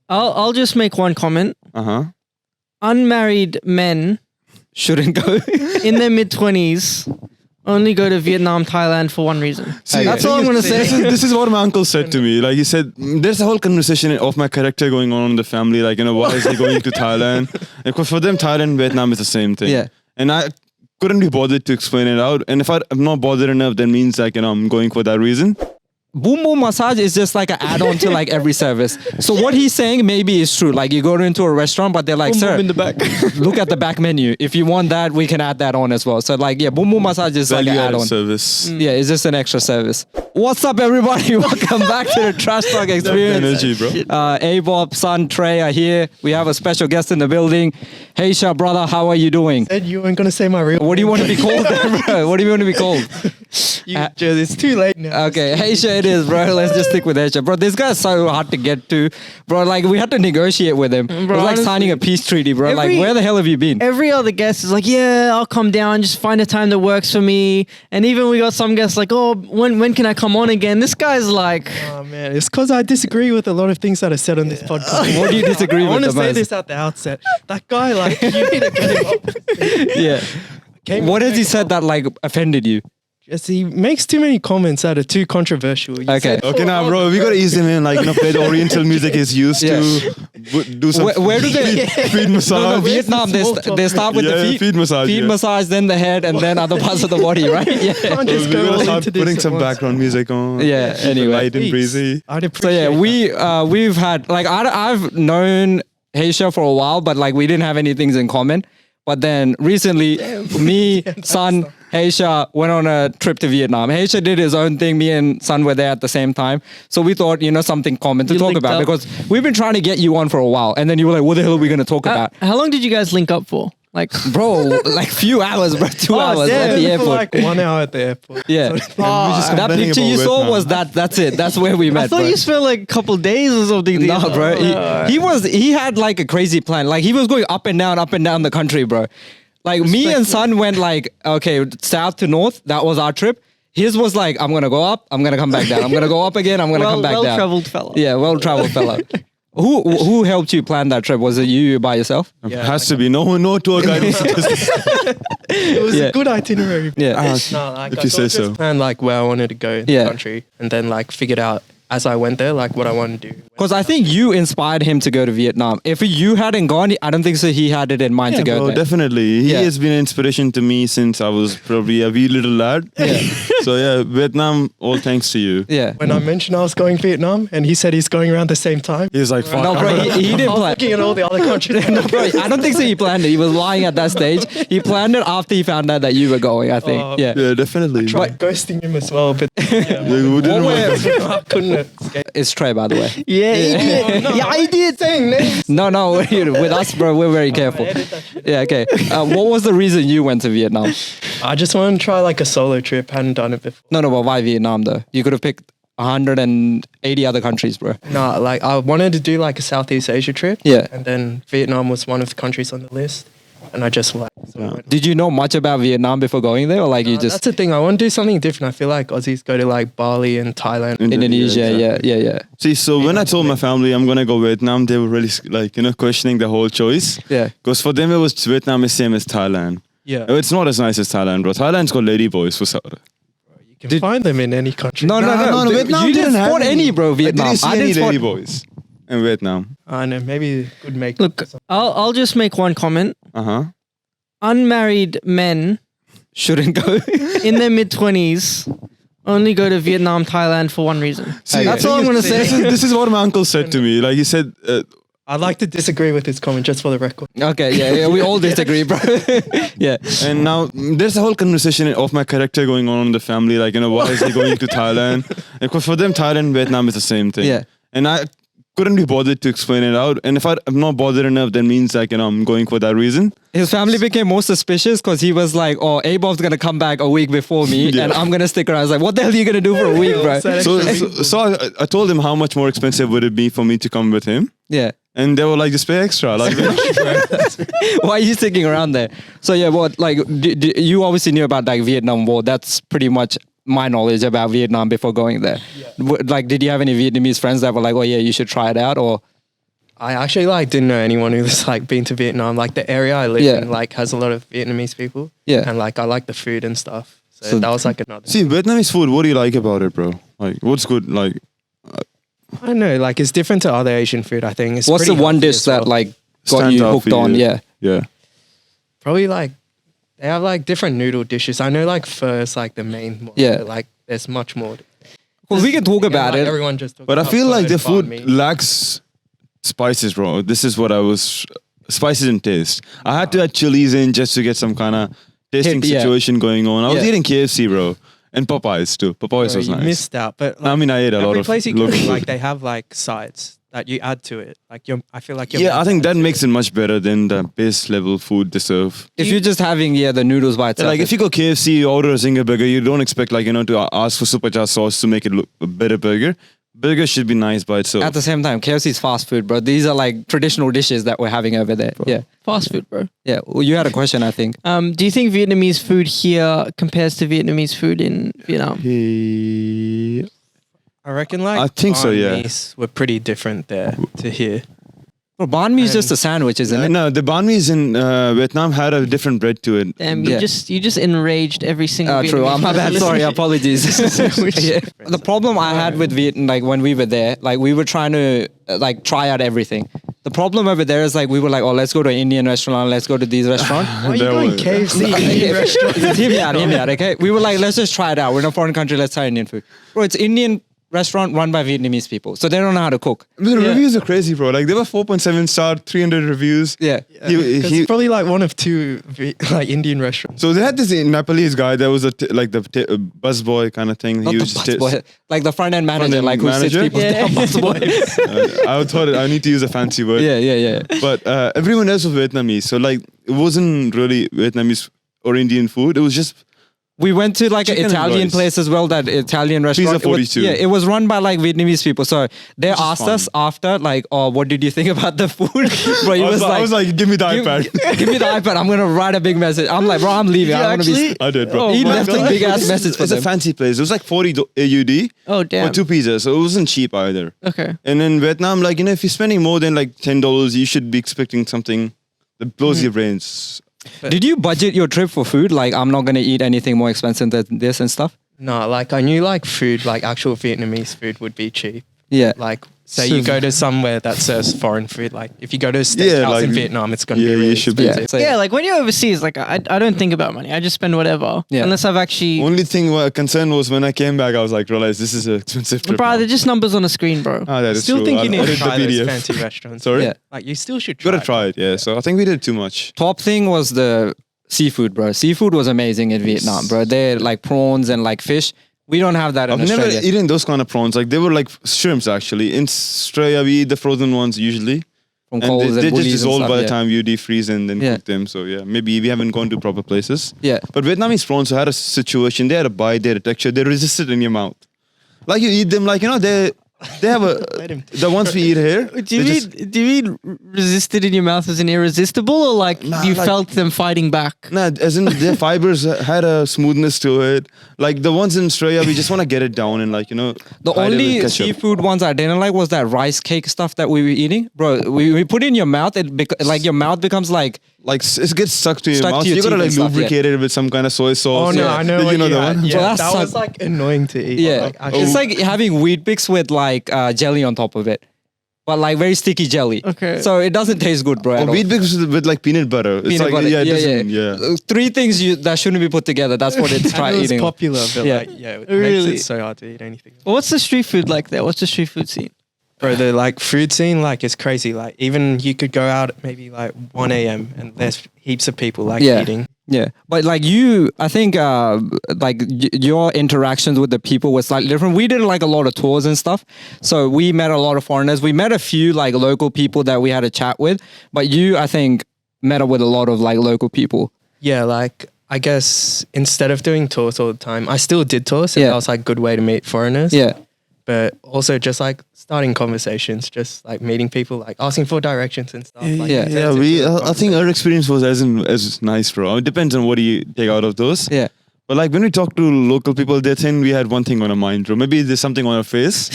I'll just make one comment. Uh-huh. Unmarried men Shouldn't go. in their mid-20s only go to Vietnam, Thailand for one reason. See, That's all I'm going to say. This is what my uncle said to me. Like, he said, there's a whole conversation of my character going on in the family. Like, why is he going to Thailand? Because for them, Thailand and Vietnam is the same thing. Yeah. And I couldn't be bothered to explain it out. And if I'm not bothered enough, that means like, I'm going for that reason. Boom boom massage is just like an add-on to like every service. So what he's saying maybe is true. Like you go into a restaurant, but they're like, Boom, sir, boom in the back. look at the back menu. If you want that, we can add that on as well. So like, yeah, boom boom massage is like an Value-added add-on. service. Yeah, it's just an extra service. What's up, everybody? Welcome back to the Trash Talk Experience. Energy, bro. Abob, son, Trey are here. We have a special guest in the building. Heasha, brother, how are you doing? Said you weren't gonna say my real. What do you want to be called, bro? What do you want to be called? It's too late now. Okay, Heasha it is, bro. Let's just stick with Heasha. Bro, this guy's so hard to get to. Bro, like, we had to negotiate with him. It was like honestly, signing a peace treaty, bro. Like, every- where the hell have you been? Every other guest is like, yeah, I'll come down, just find a time that works for me. And even we got some guests like, oh, when can I come on again? This guy's like, Oh man, it's because I disagree with a lot of things that are said on this podcast. What do you disagree I with want the to say most? this at the outset. That guy, like, you need to get him up. Yeah. What has he said that, like, offended you? Yes, he makes too many comments that are too controversial. You Okay. said- Okay, now, bro, we gotta ease him in. Like, play the Oriental music he's used Yeah. to. Do some Where do they... feet massage. No, Vietnam, they start with the feet. feet massage. Feet yeah. massage, then the head, and then other parts of the body, right? Yeah. Can't just We go gotta all start into this putting at some once. background music on. Yeah, Keep it anyway. light and Please. breezy. I'd So appreciate yeah, we've had, like, I've known Heasha for a while, but like we didn't have any things in common. But then recently, me, Son, Heasha went on a trip to Vietnam. Heasha did his own thing. Me and Son were there at the same time. So we thought, something common to You talk linked about up. because we've been trying to get you on for a while. And then you were like, what the hell are we going to talk about? how long did you guys link up for? Like, Bro, like few hours, bro. 2 hours yeah, at the for airport. like 1 hour at the airport. Yeah. just That complaining picture about you saw Vietnam. was that's it. That's where we met, I thought bro. you spent like a couple days or something. No, together. bro. He had like a crazy plan. Like he was going up and down the country, bro. Like me and Son went like, okay, south to north. That was our trip. His was like, I'm gonna go up, I'm gonna come back down. I'm gonna go up again, I'm gonna come back down. Well-traveled fella. Yeah, well-traveled fella. Who helped you plan that trip? Was it you by yourself? Yeah, Has to be. No tour guide. It was Yeah. a good itinerary. Yeah. No, like, If I you sort say of just so. planned like where I wanted to go in Yeah. the country, and then like figured out as I went there like what I wanted to do. Because I think you inspired him to go to Vietnam. If you hadn't gone, I don't think so he had it in mind to go bro, there. definitely. He Yeah. has been an inspiration to me since I was probably a wee little lad. Yeah. So yeah, Vietnam, all thanks to you. Yeah. When I mentioned I was going Vietnam, and he said he's going around the same time. He's like, fuck. No, bro, he didn't I was plan. looking at all the other countries. No, bro, I don't think so he planned it. He was lying at that stage. He planned it after he found out that you were going, I think. Oh. Yeah. Yeah, definitely. Tried ghosting him as well, but Yeah, we didn't What want- were- I couldn't escape. It's Trey, by the way. Yeah, he did. no, Yeah, he did. Saying names. No, with us, bro, we're very careful. Edit that shit. Yeah, okay. What was the reason you went to Vietnam? I just wanted to try like a solo trip. Hadn't done it before. No, but why Vietnam, though? You could have picked 180 other countries, bro. No, like I wanted to do like a Southeast Asia trip. Yeah. And then Vietnam was one of the countries on the list. And I just like, so I went. Did you know much about Vietnam before going there? Or like you That's just... the thing. I want to do something different. I feel like Aussies go to like Bali and Thailand. Indonesia, exactly. yeah. See, so when I told my family I'm gonna go Vietnam, they were really like, questioning the whole choice. Yeah. Because for them it was Vietnam is same as Thailand. Yeah. It's not as nice as Thailand, bro. Thailand's got ladyboys for sure. You can find them in any country. No. Dude, Vietnam you didn't have spot any, bro, I Vietnam. didn't see I any didn't spot... ladyboys in Vietnam. I know. Maybe could make. Look, I'll just make one comment. Uh-huh. Unmarried men Shouldn't go. in their mid-20s only go to Vietnam, Thailand for one reason. See, That's the all I'm thing going is, to say. This is what my uncle said to me. Like he said, I'd like to disagree with his comment just for the record. Okay, yeah, we all disagree, bro. Yeah. and now there's a whole conversation of my character going on in the family. Like, why is he going to Thailand? Because for them, Thailand and Vietnam is the same thing. Yeah. And I couldn't be bothered to explain it out. And if I'm not bothered enough, that means like, I'm going for that reason. His family became more suspicious because he was like, oh, Abob's going to come back a week before me Yeah. and I'm going to stick around. I was like, what the hell are you going to do for a week, bro? So I told him how much more expensive would it be for me to come with him. Yeah. And they were like, just pay extra. Like, Why are you sticking around there? So yeah, what like you obviously knew about like Vietnam War. That's pretty much my knowledge about Vietnam before going there. Like, did you have any Vietnamese friends that were like, oh yeah, you should try it out? Or I actually like didn't know anyone who was like been to Vietnam. Like the area I live Yeah. in like has a lot of Vietnamese people. Yeah. And like I like the food and stuff. So, So- that was like another. See, Vietnamese food. What do you like about it, bro? Like, what's good? Like, I don't know. Like it's different to other Asian food. I think. It's What's the pretty one healthy dish as that well. like got stands you out hooked for on? you? Yeah. Yeah. Probably like they have like different noodle dishes. I know like pho is like the main one. Yeah. But, like there's much more. Well, we can talk Yeah, about like, it. Everyone just. But I feel like the food Me. lacks spices, bro. This is what I was spices and taste. I had to add chilies in just to get some kind of tasting Yeah. situation going on. I was Yeah. eating KFC, bro, and Popeyes too. Popeyes was you nice. missed out, but like, I mean, I ate a lot every of place you go, local like food. they have like sides that you add to it. Like I feel like you're Yeah, meant I to think add that to makes it much better than the base level food they serve. If you're just having the noodles by itself, Like if you go KFC, you order a single burger, you don't expect like to ask for super charged sauce to make it look a better burger. Burger should be nice by itself. at the same time, KFC is fast food, bro. These are like traditional dishes that we're having over there. Yeah, Fast food, bro. yeah. Well, you had a question, I think. Do you think Vietnamese food here compares to Vietnamese food in Vietnam? I reckon like I think so, yeah. banh mi's were pretty different there to here. Well, banh mi is just a sandwich, isn't it? No, the banh mi's in Vietnam had a different bread to it. Damn, Yeah. you just enraged every single. True. Vietnamese My bad. person Sorry. listening. Apologies. Yeah. The problem I had with Vietnam, like when we were there, like we were trying to like try out everything. The problem over there is like we were like, oh, let's go to an Indian restaurant, let's go to these restaurants. Why are you There going was- KFC? Hear me out, okay? We were like, let's just try it out. We're in a foreign country, let's try Indian food. Bro, it's Indian restaurant run by Vietnamese people, so they don't know how to cook. The reviews are crazy, bro. Like they were 4.7 star, 300 reviews. Yeah. He- It's probably like one of two like Indian restaurants. so they had this Nepalese guy that was like the bus boy kind of thing. Not He the was just busboy, like the front end manager, Front-end like who sits manager? people down. Busboy. I thought I need to use a fancy word. Yeah. But everyone else was Vietnamese, so like it wasn't really Vietnamese or Indian food. It was just We went to like an Chicken and Italian rice. place as well, that Italian restaurant. Pizza 42. It was run by like Vietnamese people. So they Which is asked fun. us after, like, oh, what did you think about the food? Bro, he I was like, give me the iPad. give me the iPad. I'm going to write a big message. I'm like, bro, I'm leaving. I want to be. I did, bro. He my left a God. big ass message for It's a them. fancy place. It was like 40 AUD Oh for damn. 2 pizzas, so it wasn't cheap either. Okay. And in Vietnam, like if you're spending more than like $10, you should be expecting something that blows your brains. Did you budget your trip for food? Like, I'm not going to eat anything more expensive than this and stuff? No, like I knew like food, like actual Vietnamese food would be cheap. Yeah. Like say you go to somewhere that serves foreign food, like if you go to a steakhouse like- in Vietnam, it's gonna be yeah, you really should be. expensive. So, Yeah, like when you're overseas, like I don't think about money. I just spend whatever. Yeah. Unless I've actually. Only thing concern was when I came back, I was like, realized this is an expensive trip. Bro, now. they're just numbers on a screen, bro. Ah, that is Still true. think you I need to read the try those PDF. fancy restaurants. Sorry? Yeah. Like you still should try. Gotta try it, yeah. So I think we did too much. Top thing was the seafood, bro. Seafood was amazing in Vietnam, bro. They're like prawns and like fish. We don't have that in I've never Australia. eaten those kind of prawns. Like they were like shrimps actually. In Australia, we eat the frozen ones usually. From And Coles they and just Woolies and dissolve stuff, by the yeah. time you defreeze and then Yeah. cook them. So yeah, maybe we haven't gone to proper places. Yeah. But Vietnamese prawns had a situation. They had a bite, they had a texture. They resisted in your mouth. Like you eat them, like they have a Let him- the ones we eat here. Do you mean resisted in your mouth as in irresistible, or like Nah, you like- felt them fighting back? Nah, as in their fibers had a smoothness to it. Like the ones in Australia, we just want to get it down and like The hide it with only ketchup. seafood ones I didn't like was that rice cake stuff that we were eating. Bro, we put it in your mouth, like your mouth becomes like, it gets stuck to your Stuck to mouth. your You gotta teeth like and stuff, lubricate it with some kind of soy sauce. Oh no, Yeah. I know. Did what you know you that had. one? Yeah, Bro, that that was sucked. like annoying to eat. yeah. Like, actually, It's like having Weet-Bix with like jelly on top of it. But like very sticky jelly. Okay. So it doesn't taste good, bro. at all. Weet-Bix with like peanut butter. It's Peanut like, butter. yeah, it Yeah, doesn't- yeah. yeah. Three things that shouldn't be put together. That's what it's I try know it's eating. popular, but Yeah. like it Really? makes it so hard to eat anything. Well, what's the street food like there? What's the street food scene? Bro, the like food scene like is crazy. Like even you could go out at maybe like 1 a.m. and there's heaps of people like Yeah. eating. Yeah, but like you, I think like your interactions with the people was slightly different. We did like a lot of tours and stuff, so we met a lot of foreigners. We met a few like local people that we had a chat with, but you, I think, met up with a lot of like local people. Yeah, like I guess instead of doing tours all the time, I still did tours. And Yeah. that was like a good way to meet foreigners. Yeah, But also just like starting conversations, just like meeting people, like asking for directions and stuff. Like, Yeah. it Yeah, turns we. into a I think our experience was as nice, bro. It depends on what you take out of those. yeah. But like when we talk to local people, they think we had one thing on our mind, bro. Maybe there's something on our face.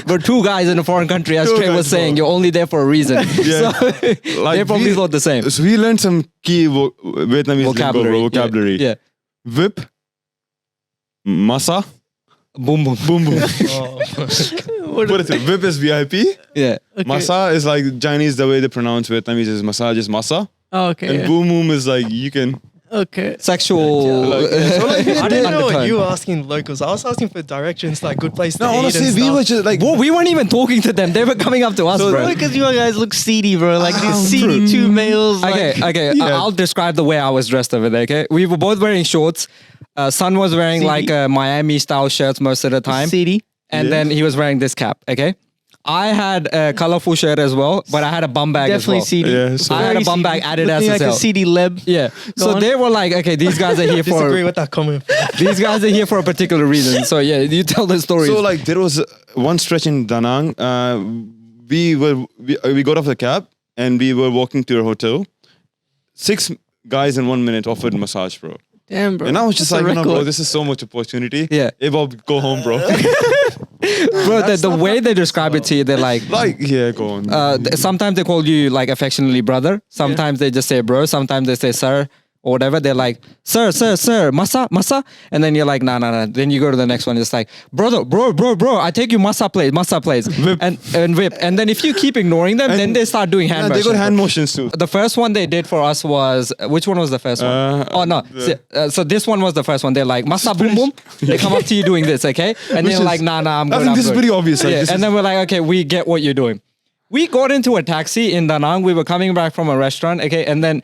We're two guys in a foreign country, as Two Trey was guys, saying. bro. You're only there for a reason. Yeah. So they probably thought the same. So we learned some key Vietnamese Vocabulary. vocabulary. Yeah. Whip, masa, Boom, boom. boom boom. Oh. What is it? Whip is VIP. Yeah. Masa is like Chinese, the way they pronounce Vietnamese is massage is masa. Oh, okay. And Yeah. boom boom is like you can. Okay. Sexual. Like, yeah, so like, I didn't know what undertone. you were asking locals. I was asking for directions, like good place to No, eat honestly, and we stuff. were just like. Whoa, we weren't even talking to them. They were coming up to us, So- bro. Because you guys look seedy, bro. Like these Oh, seedy bro. two males. Okay, Like, okay. Yeah. I'll describe the way I was dressed over there. Okay, we were both wearing shorts. Son was wearing like Miami style shirts most of the time, seedy. and Yeah. then he was wearing this cap. Okay, I had a colorful shirt as well, but I had a bum bag Definitely as well. seedy. Yeah, so- I had a Very bum seedy. bag added Looking as like a hell. seedy leb. Yeah, Go so on. they were like, okay, these guys are here Disagree for with that comment. these guys are here for a particular reason. So yeah, you tell the story. So like there was one stretch in Da Nang. We got off the cab and we were walking to our hotel. 6 guys in 1 minute offered massage, bro. Damn, bro. And I was just That's a like, bro, record. this is so much opportunity. Yeah. Abob, go home, bro. bro, the way they describe it to you, they're like. Like, yeah, go on. Sometimes they call you like affectionately brother. Sometimes they just say bro. Sometimes they say sir or whatever. They're like sir, masa. And then you're like nah. Then you go to the next one. It's like brother, bro. I take you masa place. Whip. And whip. And then if you keep ignoring them, then they start doing hand Yeah, they motions. got hand motions too. The first one they did for us was which one was the first one? Oh no, so this one was the first one. They're like masa boom boom. They come up to you doing this, okay? And Which they're is- like nah, I'm I good. think I'm this is good. pretty obvious. Like, Yeah, this and is- then we're like, okay, we get what you're doing. We got into a taxi in Da Nang. We were coming back from a restaurant, okay, and then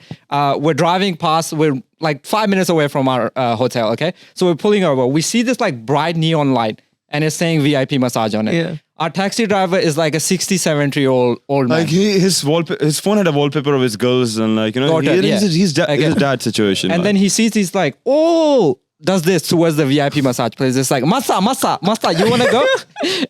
we're driving past. We're like 5 minutes away from our hotel, okay. So we're pulling over. We see this like bright neon light, and it's saying VIP massage on it. Yeah. Our taxi driver is like a 60, 70-year-old man. like his phone had a wallpaper of his girls and like, you know, Daughter, yeah. his Okay. dad situation. And like. then he sees, he's like, oh, does this towards the VIP massage place. It's like, masa, you want to go?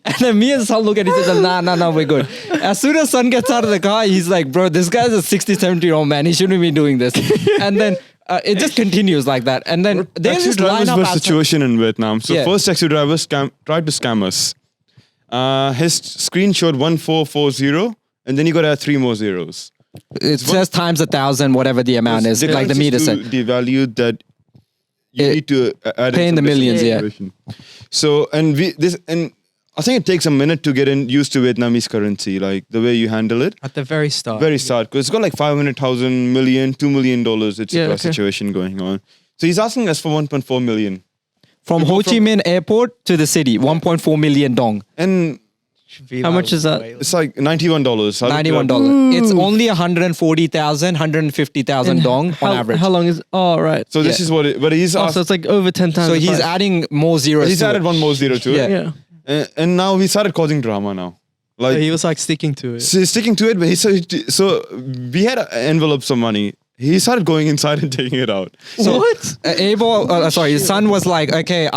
And then me and Son look at each other, nah, we're good. As soon as Son gets out of the car, he's like, bro, this guy's a 60, 70-year-old man. He shouldn't be doing this. And then it just continues like that. And then they taxi just line drivers up were outside. situation in Vietnam. So Yeah. first taxi driver tried to scam us. His screen showed 1440, and then you got to add 3 more zeros. It says times 1,000, whatever the amount is, They like the just meter to said. devalue that you need to add pay in the some millions, yeah. consideration. So and I think it takes a minute to get used to Vietnamese currency, like the way you handle it. At the very start. Very start because it's got like 500,000 million, $2 million. It's Yeah, a okay. situation going on. So he's asking us for 1.4 million, From Ho Chi Minh Airport to the city, 1.4 million dong. and Should be How much is that? it's like $91. I looked it up. $91. It's only 140,000, 150,000 dong how, on average. How long is? Oh, right. So this Yeah. is what it, but he's Oh, asked, so it's like over 10 times. So the he's price. adding more zeros. he's to added it. one more zero to Yeah. it. Yeah. And now we started causing drama now. Like So he was like sticking to it. so he's sticking to it, but he said so. We had envelopes of money. He started going inside and taking it out. So, What? his son was like, okay,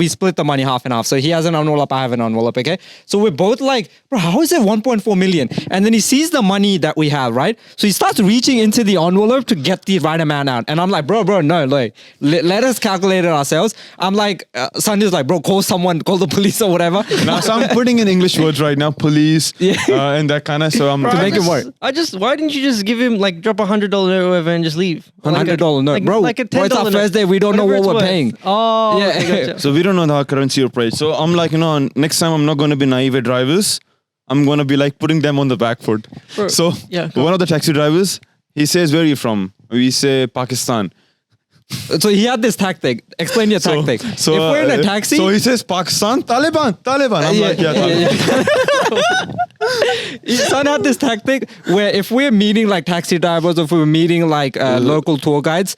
we split the money half and half. So he has an envelope, I have an envelope, okay? So we're both like, bro, how is it 1.4 million? And then he sees the money that we have, right? So he starts reaching into the envelope to get the right amount out. And I'm like, bro, no, like, let us calculate it ourselves. I'm like, son is like, bro, call someone, call the police or whatever. Now, so I'm putting in English words right now, police, and that kind of. So I'm To make it work. Why didn't you just give him like drop $100 note or whatever and just leave? $100 note. Bro, like a $10 it's our note. first day, we don't know Whatever what it's we're worth. paying. Oh, Yeah. okay, gotcha. So we don't know the currency or price. So I'm like, next time I'm not going to be naive at drivers. I'm going to be like putting them on the back foot. Bro, So yeah, go one of the taxi drivers, he says, where are you from? We say Pakistan. So he had this tactic. Explain your tactic. So if we're in a taxi, So he says Pakistan, Taliban. I'm like, yeah, Taliban. his son had this tactic where if we're meeting like taxi drivers, or if we're meeting like local tour guides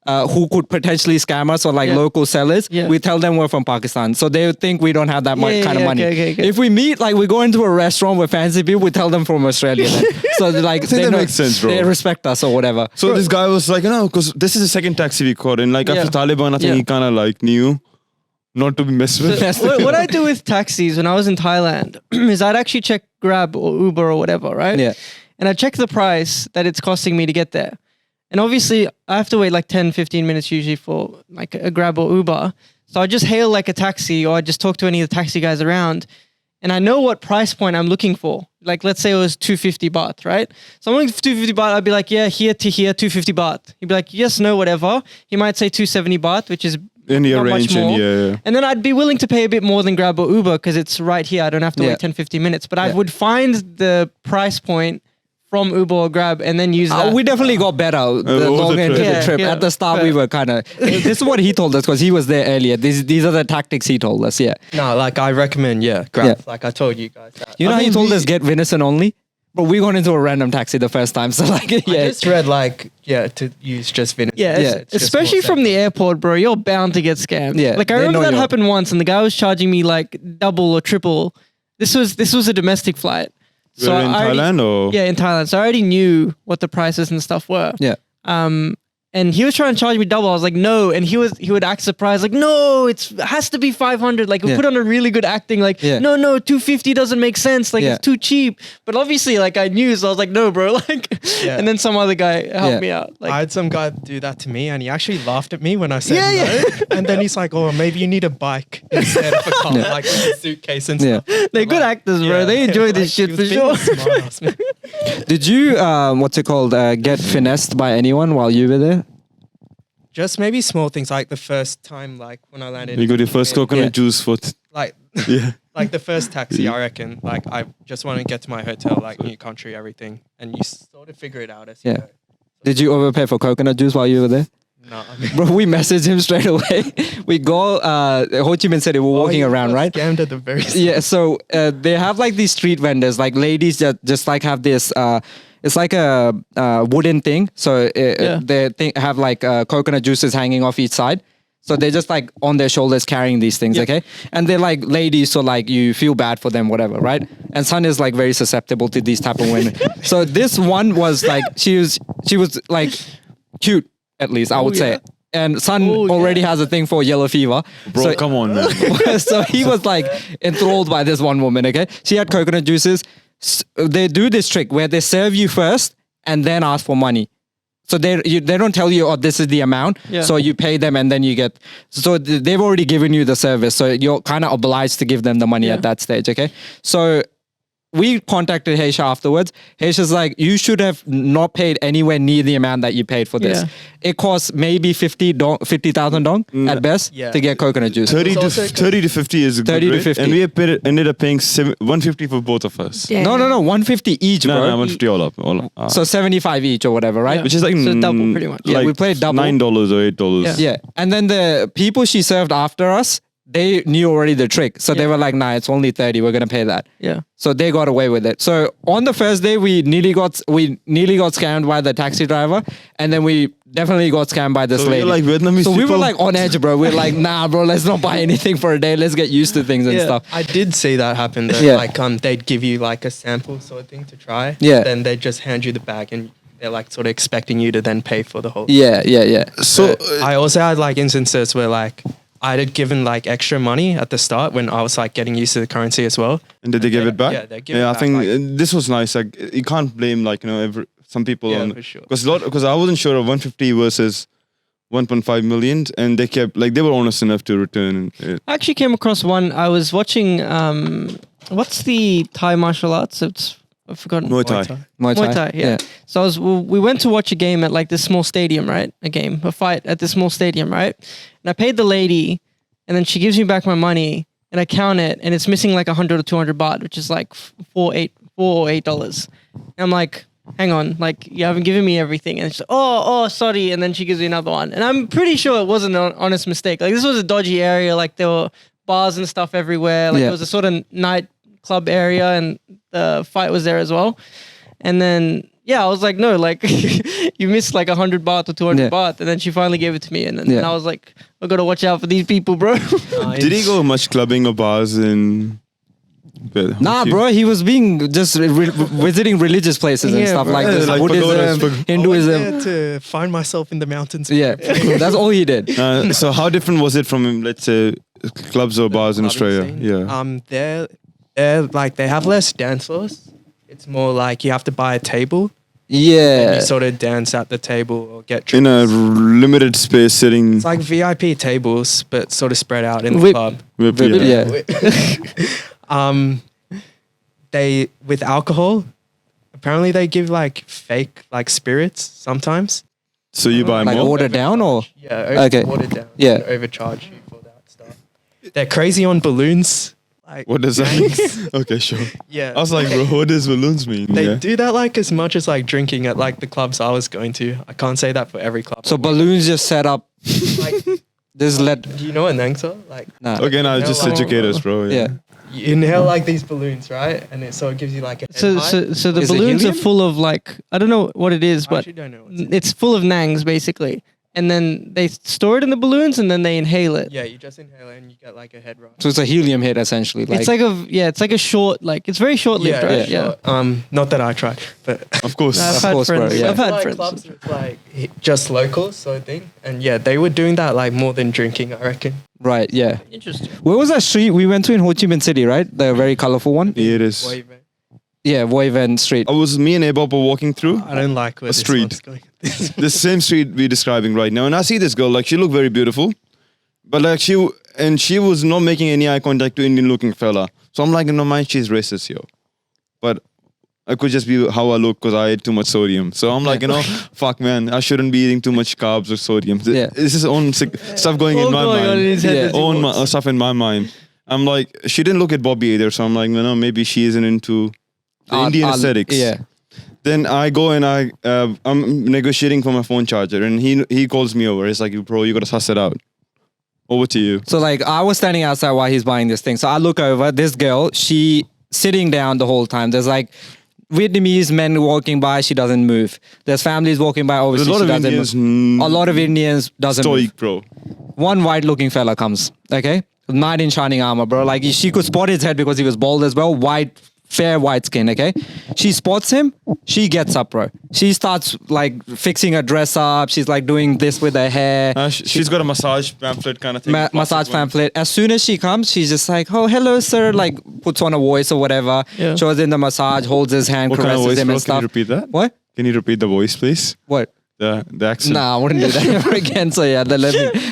who could potentially scam us, or like Yeah. local sellers, Yeah. we tell them we're from Pakistan. So they would think we don't have that much Yeah, kind of yeah, money. okay. If we meet, like we go into a restaurant with fancy people, we tell them from Australia. Then. So like think they that know, makes sense, bro. They respect us or whatever. So this guy was like, because this is the second taxi we caught in. Like Yeah. after Taliban, I think Yeah. he kind of like knew not to be messed with. what I do with taxis when I was in Thailand is I'd actually check Grab or Uber or whatever, right? Yeah. And I check the price that it's costing me to get there. And obviously, I have to wait like 10, 15 minutes usually for like a Grab or Uber. So I just hail like a taxi, or I just talk to any of the taxi guys around. and I know what price point I'm looking for. Like, let's say it was 250 baht, right? So I'm looking for 250 baht. I'd be like, yeah, here to here, 250 baht. He'd be like, yes, no, whatever. He might say 270 baht, which is In your not much range, more. yeah. And then I'd be willing to pay a bit more than Grab or Uber because it's right here. I don't have to Yeah. wait 10, 15 minutes. But I Yeah. would find the price point from Uber or Grab and then use that. We definitely got better the over longer the into trip. the Yeah, trip. yeah. At the start, we were kind of. This is what he told us because he was there earlier. These are the tactics he told us. Yeah. No, like I recommend, Grab. Yeah. Like I told you guys that. You know I how he think told we- us get venison only? But we got into a random taxi the first time. So, like, I yeah. just read like, to use just venison. Yeah, Yeah. It's just especially more from the airport, bro. You're bound to get scammed. Yeah, like I they remember know that you're- happened once, and the guy was charging me like double or triple. This was a domestic flight. So in I already- Thailand or? Yeah, in Thailand. So I already knew what the prices and stuff were. Yeah. And he was trying to charge me double. I was like, no. And he would act surprised, like, no, it has to be 500. Like, we Yeah. put on a really good acting, like, Yeah. no, 250 doesn't make sense. Like, Yeah. it's too cheap. But obviously, like, I knew, so I was like, no, bro. Like, Yeah. and then some other guy helped Yeah. me out. Like, I had some guy do that to me, and he actually laughed at me when I said Yeah, no. yeah. And then he's like, "Oh, maybe you need a bike instead of a car, like with a suitcase and Yeah. stuff." they're good actors, bro. They enjoy Like, this shit he for was being sure. a smart ass, man. Did you, get finessed by anyone while you were there? Just maybe small things like the first time, like when I landed. You got your first coconut Yeah. juice for. Like, Yeah. like the first taxi, I reckon. Like I just want to get to my hotel, like new country, everything, and you sort of figure it out as you Yeah. go. Did you overpay for coconut juice while you were there? No, I mean, Bro, we messaged him straight away. We go, Ho Chi Minh City, we're walking you around, got right? Scammed at the very start. Yeah, so they have like these street vendors, like ladies that just like have this. It's like a wooden thing. So they have like coconut juices hanging off each side. So they're just like on their shoulders carrying these things, okay? And they're like ladies, so like you feel bad for them, whatever, right? And Sun is like very susceptible to these type of women. So this one was like she was like cute, at least I would say. And Sun already has a thing for yellow fever. Bro, So- come on, man. so he was like enthralled by this one woman, okay? She had coconut juices. They do this trick where they serve you first and then ask for money. So they don't tell you, oh, this is the amount. Yeah. So you pay them and then you get. So they've already given you the service. So you're kind of obliged to give them the money Yeah. at that stage, okay? So we contacted Heasha afterwards. Heisha's like, you should have not paid anywhere near the amount that you paid for this. Yeah. It costs maybe 50,000 dong at best Yeah. to get coconut juice. 30 to also 30 to 50 is good 30 to rate, 50. and we ended up paying 150 for both of us. Damn. No, 150 each, No, bro. 150 all up. So 75 each or whatever, right? which is like So double pretty much. Yeah, like we played double. $9 or $8. Yeah. Yeah. And then the people she served after us, they knew already the trick. So they Yeah. were like, nah, it's only 30. We're going to pay that. Yeah. So they got away with it. So on the first day, we nearly got scammed by the taxi driver. And then we definitely got scammed by this So lady. you're like Vietnamese so we were people? like on edge, bro. We're like, nah, bro, let's not buy anything for a day. Let's get used to things and Yeah. stuff. I did see that happen though. Yeah. Like they'd give you like a sample sort of thing to try. Yeah. Then they'd just hand you the bag and they're like sort of expecting you to then pay for the whole. Yeah. So I also had like instances where like I had given like extra money at the start when I was like getting used to the currency as well. and did they give it back? Yeah, they give it I back, think like- this was nice. Like you can't blame some people Yeah, on for sure. because I wasn't sure of 150 versus 1.5 million, and they kept like they were honest enough to return. I actually came across one. I was watching, what's the Thai martial arts? I've forgotten. Muay Thai. Muay Muay Thai, yeah. So we went to watch a game at like this small stadium, right? A fight at this small stadium, right? And I paid the lady, and then she gives me back my money, and I count it, and it's missing like 100 or 200 baht, which is like $4 or $8. And I'm like, hang on, like you haven't given me everything. And she's like, oh, sorry. And then she gives me another one, and I'm pretty sure it wasn't an honest mistake. Like this was a dodgy area, like there were bars and stuff everywhere. Like Yeah. it was a sort of nightclub area, and the fight was there as well. And then I was like, no, like you missed like 100 baht or 200 Yeah. baht. And then she finally gave it to me, and then Yeah. I was like, I gotta watch out for these people, bro. Did he go much clubbing or bars in? Nah, bro, he was being just visiting religious places and Yeah, stuff bro. like Yeah, this, like Buddhism, pagodas, Hinduism. I went there to find myself in the mountains. Yeah, that's all he did. So how different was it from let's say clubs or bars in Clubbing Australia? scene. Yeah. They're like they have less dance floors. It's more like you have to buy a table. And Yeah, you sort of dance at the table or get In a drinks. limited space sitting. It's like VIP tables, but sort of spread out in the Whip. club. Whip, yeah. yeah. they with alcohol. Apparently, they give like fake like spirits sometimes. So you buy Like more? watered down or? Yeah, Okay. watered down. Yeah. And overcharge you for that stuff. They're crazy on balloons. Like What does that mean? Okay, sure. yeah. I was like, bro, what does balloons mean? They Yeah. do that like as much as like drinking at like the clubs I was going to. I can't say that for every club. So balloons just set up. like, Just let. do you know what nangs are? Like Nah. Okay, now No, just like- educate us, bro. Yeah. you inhale like these balloons, right? And so it gives you like a head So, high. so the Is it balloons are helium? full of like, I don't know what it is, I but actually don't know. What's in it. it's full of nangs basically. And then they store it in the balloons and then they inhale it. Yeah, you just inhale it and you get like a head rush. So it's a helium hit essentially. Like, It's like it's like a short, like it's very short lived, right? Yeah. sure. Not that I tried, but Of course. I've Of had course, bro, friends. yeah. I've had like friends. clubs with like just locals sort of thing, and yeah, they were doing that like more than drinking, I reckon. right. Yeah. Interesting. Where was that street we went to in Ho Chi Minh City? Right, the very colorful one. Yeah, it is. Wave it. Yeah, Voi Van Street. I was me and Abob were walking through I don't like where A this street. one's going. the same street we're describing right now, and I see this girl. Like she looked very beautiful, but like she was not making any eye contact to Indian-looking fella. So I'm like, in my mind, she's racist, yo. But I could just be how I look because I ate too much sodium. So I'm like, fuck, man, I shouldn't be eating too much carbs or sodium. Yeah. This is own stuff going in my mind. Yeah. Own stuff in my mind. I'm like, she didn't look at Bobby either. So I'm like, maybe she isn't into the Indian aesthetics. Yeah. Then I go and I'm negotiating for my phone charger, and he calls me over. He's like, bro, you gotta suss it out. Over to you. So like I was standing outside while he's buying this thing. So I look over, this girl, she sitting down the whole time. There's like Vietnamese men walking by, she doesn't move. There's families walking by, There's obviously a lot she of doesn't Indians. move. A lot of Indians doesn't move. Stoic, bro. One white looking fella comes, okay? Knight in shining armor, bro. Like she could spot his head because he was bald as well. Fair white skin, okay? She spots him, she gets up, bro. She starts like fixing her dress up. She's like doing this with her hair. She's got a massage pamphlet kind of thing. Massage pamphlet. As soon as she comes, she's just like, "Oh, hello, sir." Like puts on a voice or whatever. Yeah. Shows in the massage, holds his hand, What kind of caresses voice, him bro? and Can you stuff. repeat that? What? Can you repeat the voice, please? What? The accent. Nah, I wouldn't do that ever again. So yeah, then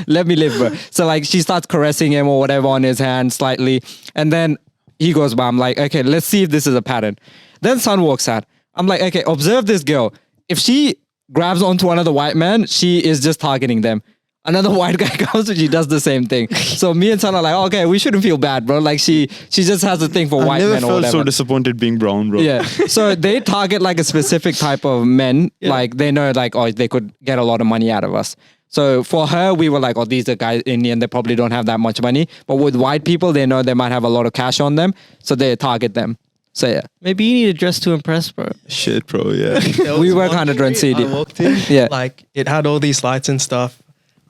let me live, bro. So like she starts caressing him or whatever on his hand slightly, and then he goes by. I'm like, okay, let's see if this is a pattern. Then son walks out. I'm like, okay, observe this girl. If she grabs onto another white man, she is just targeting them. Another white guy comes and she does the same thing. So me and son are like, okay, we shouldn't feel bad, bro. Like she just has a thing for I white never men or felt whatever. so disappointed being brown, bro. Yeah. So they target like a specific type of men. Like they know like, oh, they could get a lot of money out of us. So for her, we were like, oh, these are guys Indian. They probably don't have that much money. But with white people, they know they might have a lot of cash on them. So they target them. So yeah. Maybe you need a dress to impress, bro. Shit, bro. Yeah. There We was were one kinda drunk street seedy. I walked in, Yeah. like it had all these lights and stuff.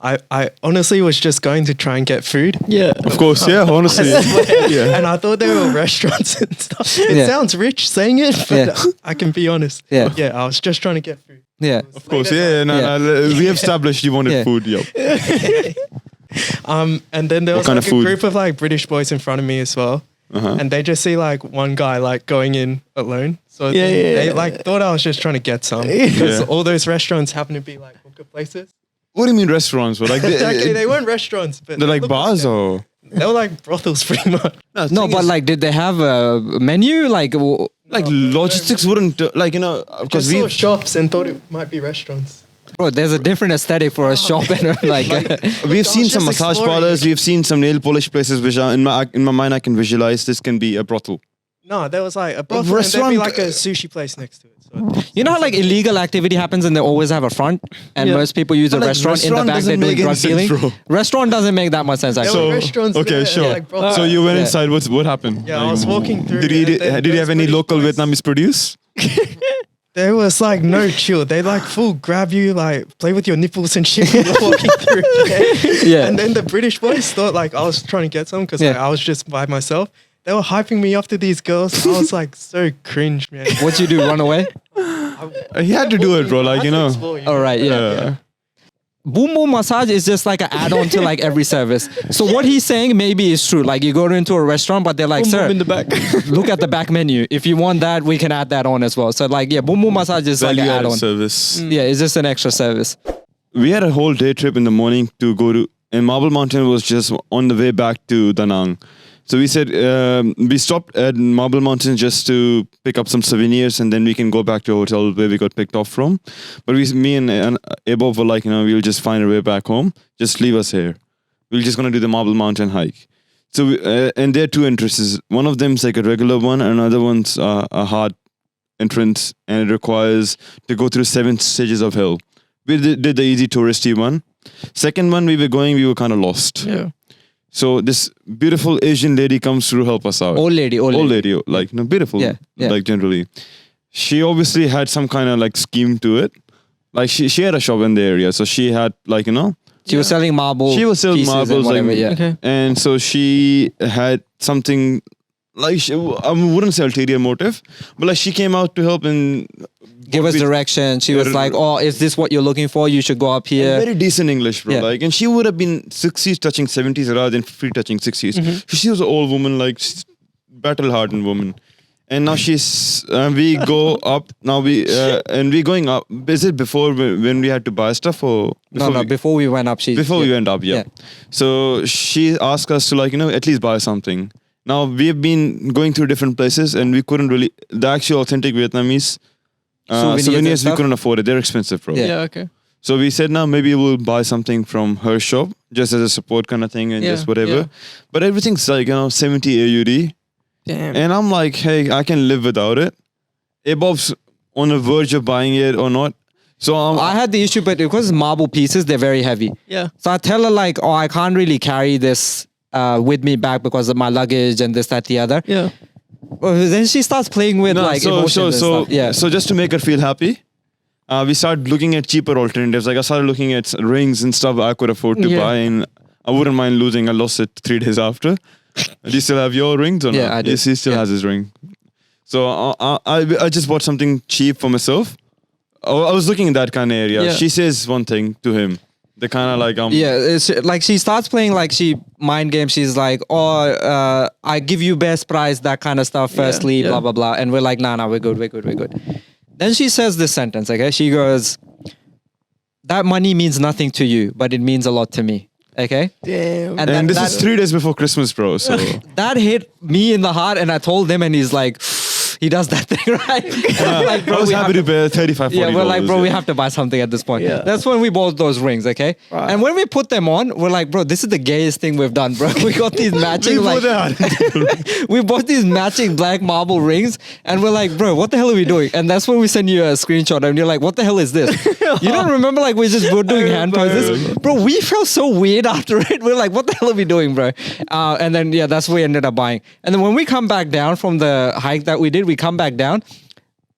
I honestly was just going to try and get food. Yeah. Of course, yeah. Honestly, yeah. And I thought they were restaurants and stuff. It Yeah. sounds rich saying it, but Yeah. I can be honest. Yeah. Yeah, I was just trying to get food. Yeah. Of course, yeah. We have established you wanted Yeah. food, yo. And then there What was kind like of a food? group of like British boys in front of me as well. Uh-huh. And they just see like one guy like going in alone. So they like thought I was just trying to get some. Because Yeah. all those restaurants happen to be like hookah places. What do you mean restaurants? Bro? Like Exactly, they weren't restaurants, but they're they like looked bars them. or They were like brothels pretty much. No, but like, did they have a menu? Like, like logistics wouldn't because Just saw we shops and thought it might be restaurants. bro, there's a different aesthetic for a shop and like we've seen just some massage exploring. parlors, we've seen some nail polish places which are in my mind I can visualize this can be a brothel. No, there was like a brothel and there'd restaurant- be like a sushi place next to it. So you know how like illegal activity happens and they always have a front and Yeah. most people use a But, like, restaurant in the restaurant back they're doesn't doing make drug any sense, dealing. bro. Restaurant doesn't make that much sense there actually. were restaurants okay, there, sure. like brothels. So you went Yeah. inside. What happened? Yeah, I was walking through. Did you and then did you have those any British local boys- Vietnamese produce? There was like no chill. They like full grab you, like play with your nipples and shit when you're walking through. Okay? Yeah. And then the British boys thought like I was trying to get some because Yeah. like, I was just by myself. They were hyping me up to these girls. I was like so cringe, man. What you do? Run away? He had to do it, bro. Like, you know. All right, yeah. Boom Boom Massage is just like an add-on to like every service. So what he's saying maybe is true. Like you go into a restaurant, but they're like, sir, in the back. look at the back menu. If you want that, we can add that on as well. So like, yeah, Boom Boom Massage is like Value an added add-on. service. Yeah, it's just an extra service. We had a whole day trip in the morning to go to, and Marble Mountain was just on the way back to Da Nang. So we said we stopped at Marble Mountain just to pick up some souvenirs, and then we can go back to a hotel where we got picked off from. But me and Abob were like, we'll just find a way back home. Just leave us here. We're just gonna do the Marble Mountain hike. So and there are two entrances. One of them is like a regular one, and another one's a hard entrance, and it requires to go through 7 stages of hell. We did the easy touristy one. Second one we were kind of lost. Yeah. So this beautiful Asian lady comes to help us out. Old lady. Like beautiful. Yeah. Like generally, she obviously had some kind of like scheme to it. Like she had a shop in the area, so she had like She was selling marble. She was selling pieces and marbles, whatever, like, yeah. Okay. and so she had something like I wouldn't say ulterior motive, but like she came out to help and Give us direction. She was like, "Oh, is this what you're looking for? You should go up here." Very decent English, bro. Yeah. Like, and she would have been 60s touching 70s rather than free touching 60s. So she was an old woman, like battle-hardened woman. And now we go up. Now and we're going up. Is it before when we had to buy stuff or? Before we went up, We went up, yeah. So she asked us to at least buy something. Now we've been going through different places and we couldn't really, the actual authentic Vietnamese souvenirs we couldn't afford it. They're expensive, bro. Yeah. Okay. So we said, now maybe we'll buy something from her shop just as a support kind of thing and just whatever. Yeah. But everything's like, 70 AUD. Damn. And I'm like, hey, I can live without it. Abob's on the verge of buying it or not. So I had the issue, but because marble pieces, they're very heavy. Yeah. So I tell her like, oh, I can't really carry this with me back because of my luggage and this, that, the other. Yeah. Well, then she starts playing with emotions and stuff. Yeah. So just to make her feel happy, we started looking at cheaper alternatives. Like I started looking at rings and stuff I could afford to buy, and I wouldn't mind losing. I lost it 3 days after. Do you still have your rings or not? Yeah, I do. Yes, he still has his ring. So I just bought something cheap for myself. I was looking in that kind of area. Yeah. She says one thing to him. They kind of like Yeah, it's like she starts playing like she mind games. She's like, "Oh, I give you best price," that kind of stuff. Firstly, yeah. blah blah blah, and we're like, "Nah, we're good." Then she says this sentence. Okay, she goes, "That money means nothing to you, but it means a lot to me." Okay, Damn. And this is 3 days before Christmas, bro. So that hit me in the heart, and I told him, and he's like, he does that thing, right? And I'm like, I was happy to pay $35, $40. yeah, we're like, bro, we have to buy something at this point. Yeah. That's when we bought those rings, okay? Right. And when we put them on, we're like, bro, this is the gayest thing we've done, bro. We got these matching, we bought these matching black marble rings, and we're like, bro, what the hell are we doing? And that's when we send you a screenshot, and you're like, what the hell is this? You don't remember, like, we're doing hand poses? Bro, we felt so weird after it. We're like, what the hell are we doing, bro? And then, yeah, that's what we ended up buying. And then when we come back down from the hike that we did, we come back down.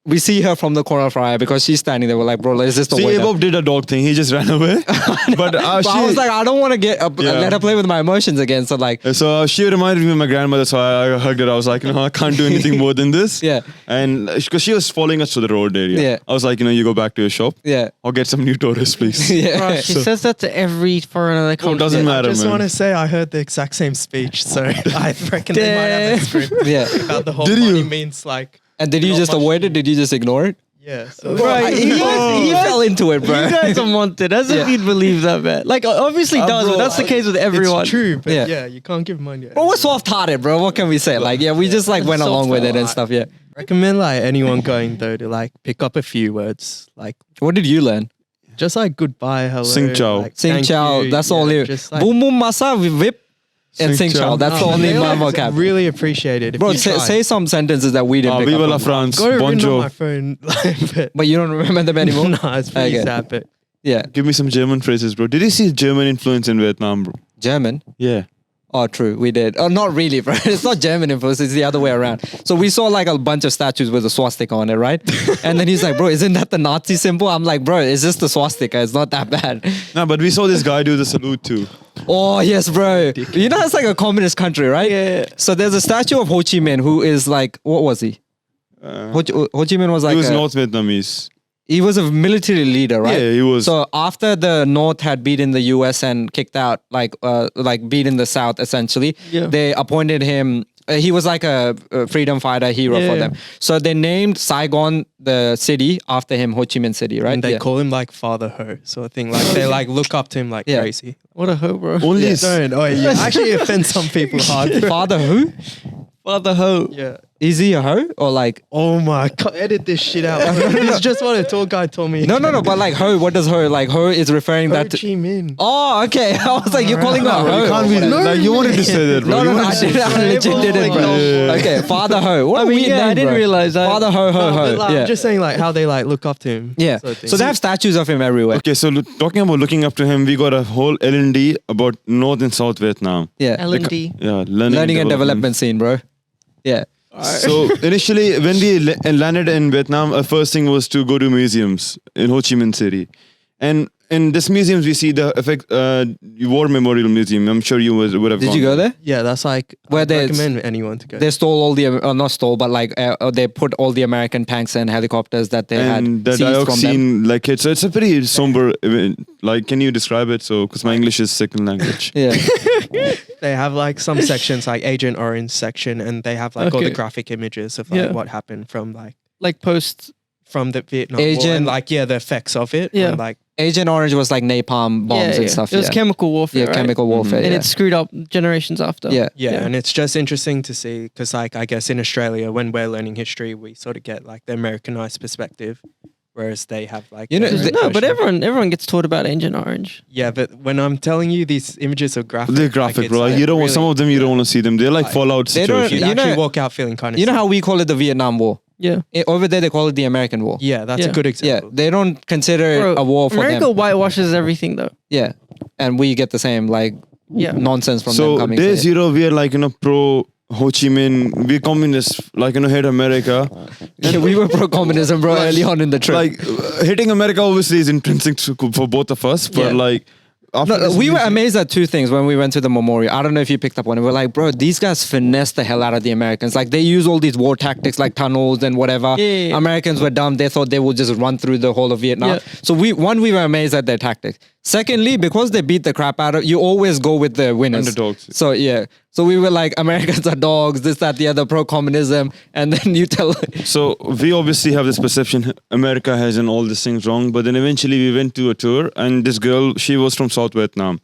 We see her from the corner of our eye because she's standing there. We're like, bro, is this the way? Abob did a dog thing. He just ran away. But I was like, I don't want to let her play with my emotions again. So like, so she reminded me of my grandmother. So I hugged her. I was like, no, I can't do anything more than this. Yeah. And because she was following us to the road area. Yeah. I was like, you go back to your shop. yeah, Or get some new tourists, please. yeah. Bro, she says that to every foreigner that comes. It doesn't in. matter, I just man. want to say I heard the exact same speech, so I reckon they might have a script Yeah. about the whole Did money you? means like. And did you Not just much avoid it? Did you just ignore it? Yeah. So Bro, He fell into it, bro. You guys are wanted. As if Yeah. you'd believe that, man. Like, obviously does, bro, but that's the case with everyone. It's true, but Yeah. yeah, you can't give money. Bro, we're soft-hearted, bro. What can we say? Like, yeah, we just like went Soft along with it and heart. stuff. Yeah. Recommend like anyone going though to like pick up a few words, like What did you learn? just like goodbye, hello, Sing ciao. like, Sing thank chow. you, That's yeah, all here. Just like, Boom boom masa whip and sing Sing chow. chow. That's the no, only they my always vocab. really appreciate it. If Bro, you try. say some sentences that we didn't pick Viva up la on. France. Got it written on Bonjour. my phone, but But you don't remember them anymore? no, it's pretty Okay. sad. But Yeah. Give me some German phrases, bro. Did you see German influence in Vietnam, bro? German. Yeah. Oh, true. We did. Oh, not really, bro. It's not German influence. It's the other way around. So we saw like a bunch of statues with a swastika on it, right? And then he's like, bro, isn't that the Nazi symbol? I'm like, bro, it's just the swastika. It's not that bad. No, but we saw this guy do the salute too. Oh, yes, bro. You know, it's like a communist country, right? Yeah. So there's a statue of Ho Chi Minh who is like, what was he? Ho Chi Minh was like He was North Vietnamese. he was a military leader, right? Yeah, he was. So after the North had beaten the US and kicked out, beaten the South essentially, Yeah. they appointed him he was like a freedom fighter hero for them. So they named Saigon the city after him, Ho Chi Minh City, right? And they call him like Father Ho sort of thing. Like they like look up to him like crazy. What a hoe, bro. Only Don't. Oh, you actually offend some people hard. Father who? Father hoe. Yeah. Is he a hoe or like? Oh my god! Edit this shit out. This is just what a tour guide told me. No. But like hoe, what does hoe? Like hoe is referring Ho that to. Chi Minh. Oh, okay. I was like, you're calling that You hoe. can't be like you wanted to say that, bro. No, You no, wanted I to say- didn't. I legit didn't, bro. Yeah. Okay, Father Ho. What I a mean, weird yeah, name, I didn't bro. realize that. Father Ho, No, but, like, yeah. I'm just saying like how they like look up to him. Yeah. sort of thing. So they have statues of him everywhere. Okay, so talking about looking up to him, we got a whole L&D about North and South Vietnam. Yeah. L&D. Yeah, Learning and development scene, bro. Yeah. So initially, when we landed in Vietnam, our first thing was to go to museums in Ho Chi Minh City, and in this museums we see the War Memorial Museum. I'm sure you would have. Did gone you go there? Yeah, that's like Where I there's- recommend anyone to go. They stole all the, not stole, but like they put all the American tanks and helicopters that they And the had seized from them. dioxine, like so it's a pretty somber event. Like, can you describe it? So, because my English is second language. Yeah. They have like some sections like Agent Orange section, and they have like all the Okay. graphic images of like Yeah. what happened from Like post. the Vietnam War Agent- and like the effects of it. Yeah. And, like Agent Orange was like napalm bombs and stuff. It was yeah. chemical warfare. Yeah, right? chemical warfare. And yeah. it screwed up generations after. yeah. yeah, and it's just interesting to see because like I guess in Australia when we're learning history we sort of get like the Americanized perspective, whereas they have like You know, the the- No, but version. everyone gets taught about Agent Orange. Yeah, but when I'm telling you these images are graphic, They're graphic, it's, bro. Like, like, you don't. really- Some of them you don't want to see them. They're like Fallout They don't- situations. you'd you know- actually walk out feeling kind of. You know how we call it the Vietnam War? Yeah. Over there, they call it the American War. Yeah, that's a Yeah. good Yeah, example. they don't consider it Bro, a war for America them. whitewashes everything though. Yeah, and we get the same like Yeah. nonsense from them So coming. day to it. zero, we are like pro Ho Chi Minh. We're communists, like hate America. Yeah, we were pro communism, bro, early on in the trip. Like hitting America obviously is intrinsic for both of us, but Yeah. like after No, this we were museum- amazed at two things when we went to the memorial. I don't know if you picked up on it. We're like, bro, these guys finesse the hell out of the Americans. Like they use all these war tactics like tunnels and whatever. Yeah. Americans were dumb. They thought they would just run through the whole of Vietnam. Yeah. So we were amazed at their tactics. Secondly, because they beat the crap out of you, always go with the winners. Underdogs. So yeah. So we were like, Americans are dogs, this, that, the other, pro-communism. And then you tell So we obviously have this perception America has done all these things wrong, but then eventually we went to a tour, and this girl, she was from South Vietnam.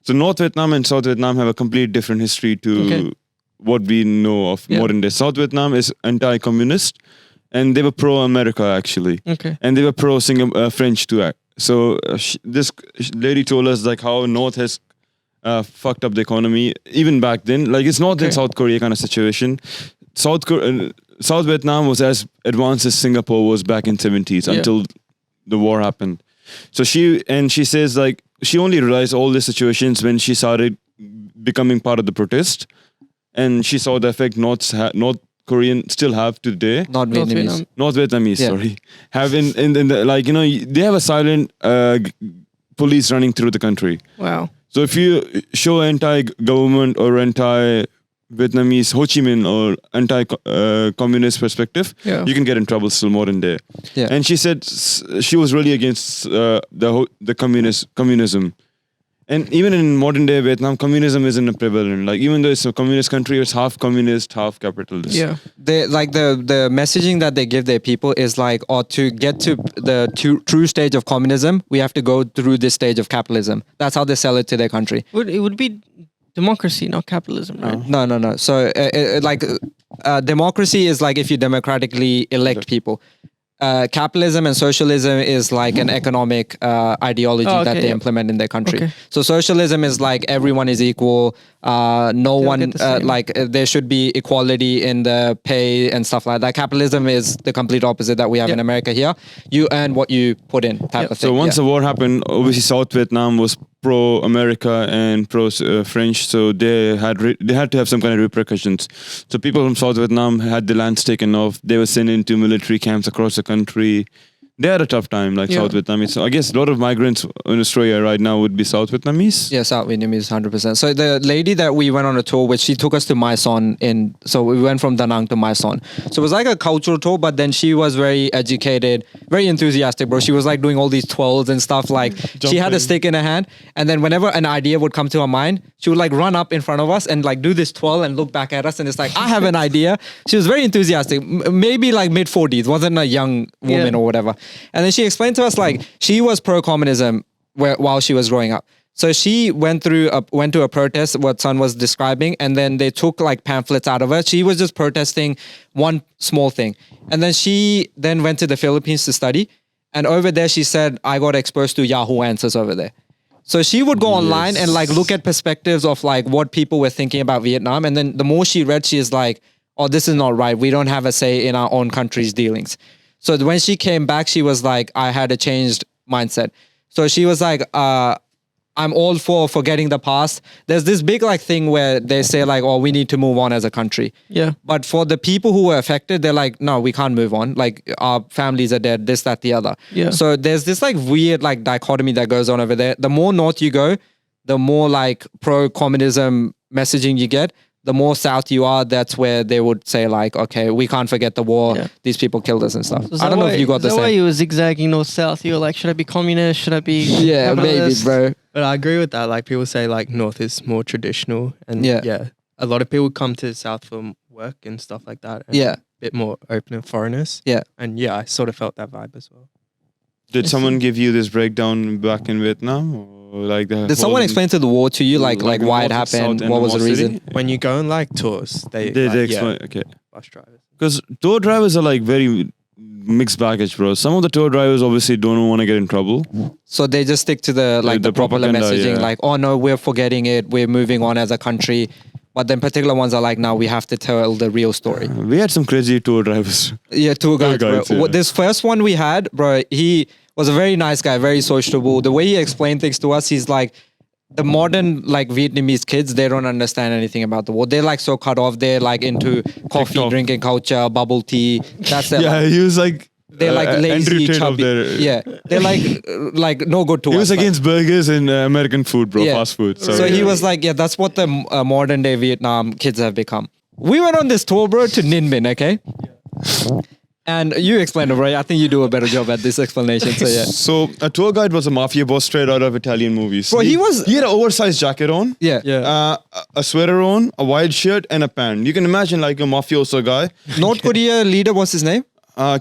So North Vietnam and South Vietnam have a complete different history to Okay. what we know of Yeah. modern day. South Vietnam is anti-communist, and they were pro-America actually, Okay. and they were pro-French too. So this lady told us like how North has fucked up the economy even back then. Like it's not in Okay. South Korea kind of situation. South Vietnam was as advanced as Singapore was back in 70s Yeah. until the war happened. So she says like she only realized all these situations when she started becoming part of the protest, and she saw the effect North Korean still have today. not North Vietnamese. Vietnam. North Vietnamese, Yeah. sorry, have in the, like they have a silent police running through the country. Wow. So if you show anti-government or anti-Vietnamese Ho Chi Minh or anti-communist perspective, Yeah. you can get in trouble still modern day. Yeah. And she said she was really against the communism. And even in modern day Vietnam, communism isn't prevalent. Like even though it's a communist country, it's half communist, half capitalist. Yeah. They like the messaging that they give their people is like, or to get to the true stage of communism, we have to go through this stage of capitalism. That's how they sell it to their country. It would be democracy, not capitalism, right? No. So democracy is like if you democratically elect people. Capitalism and socialism is like an economic ideology Oh, okay, that they yeah. implement in their country. Okay. So socialism is like everyone is equal. No all one get the same. like there should be equality in the pay and stuff like that. Capitalism is the complete opposite that we have in Yep. America here. You earn what you put in, type Yep. of thing. So once yeah. the war happened, obviously South Vietnam was pro-America and pro-French, so they had to have some kind of repercussions. So people from South Vietnam had the lands taken off. They were sent into military camps across the country. they had a tough time, like Yeah. South Vietnamese. So I guess a lot of migrants in Australia right now would be South Vietnamese. Yeah, South Vietnamese, 100%. So the lady that we went on a tour with, she took us to Mai Son so we went from Da Nang to Mai Son. So it was like a cultural tour, but then she was very educated, very enthusiastic, bro. She was like doing all these twirls and stuff. Like she had a Jumping. stick in her hand, and then whenever an idea would come to her mind, she would like run up in front of us and like do this twirl and look back at us, and it's like, I have an idea. She was very enthusiastic, maybe like mid 40s, wasn't a young woman Yeah. or whatever. And then she explained to us like she was pro-communism while she was growing up. So she went to a protest, what Son was describing, and then they took like pamphlets out of her. She was just protesting one small thing. And then she then went to the Philippines to study. And over there, she said, I got exposed to Yahoo Answers over there. So she would go online and like look at perspectives of like what people were thinking about Vietnam. And then the more she read, she is like, oh, this is not right. We don't have a say in our own country's dealings. So when she came back, she was like, I had a changed mindset. So she was like, I'm all for forgetting the past. There's this big like thing where they say like, oh, we need to move on as a country. Yeah. But for the people who were affected, they're like, no, we can't move on. Like our families are dead, this, that, the other. Yeah. So there's this like weird like dichotomy that goes on over there. The more north you go, the more like pro-communism messaging you get. The more south you are, that's where they would say like, okay, we can't forget the war. Yeah. These people killed us and stuff. So is I that don't know why- if you got the is that why same. you were zigzagging north south? You were like, should I be communist? Should I be Yeah, maybe, capitalist? bro. But I agree with that. Like people say like North is more traditional and Yeah. a lot of people come to South for work and stuff like that. And Yeah. a bit more open and foreigners. Yeah. And yeah, I sort of felt that vibe as well. Did someone give you this breakdown back in Vietnam, or like the? Did someone explain to the war to you, like why it north, south, happened? and What was the what city? reason? When you go on like tours, they They like, explain. Okay. bus drivers. Because tour drivers are like very mixed baggage, bro. Some of the tour drivers obviously don't want to get in trouble. So they just stick to the The popular propaganda, messaging, yeah. like, oh no, we're forgetting it, we're moving on as a country. But then particular ones are like, now we have to tell the real story. We had some crazy tour drivers. Yeah, tour guides, guides, bro. yeah. This first one we had, bro, he was a very nice guy, very sociable. The way he explained things to us, he's like, the modern like Vietnamese kids, they don't understand anything about the war. They're like so cut off. They're like into coffee TikTok. drinking culture, bubble tea. That's their Yeah, life. he was like. They're like Andrew lazy, Tate of chubby. their- Yeah, they're like no good to He us. was like- against burgers and American food, bro. Fast food. So he was like, yeah, that's what the modern day Vietnam kids have become. We went on this tour, bro, to Ninh Minh, okay? And you explained it, bro. I think you do a better job at this explanation. So yeah. So a tour guide was a mafia boss straight out of Italian movies. Bro, he had an oversized jacket on. Yeah. A sweater on, a white shirt, and a pant. You can imagine like a mafioso guy. North Korea leader, what's his name?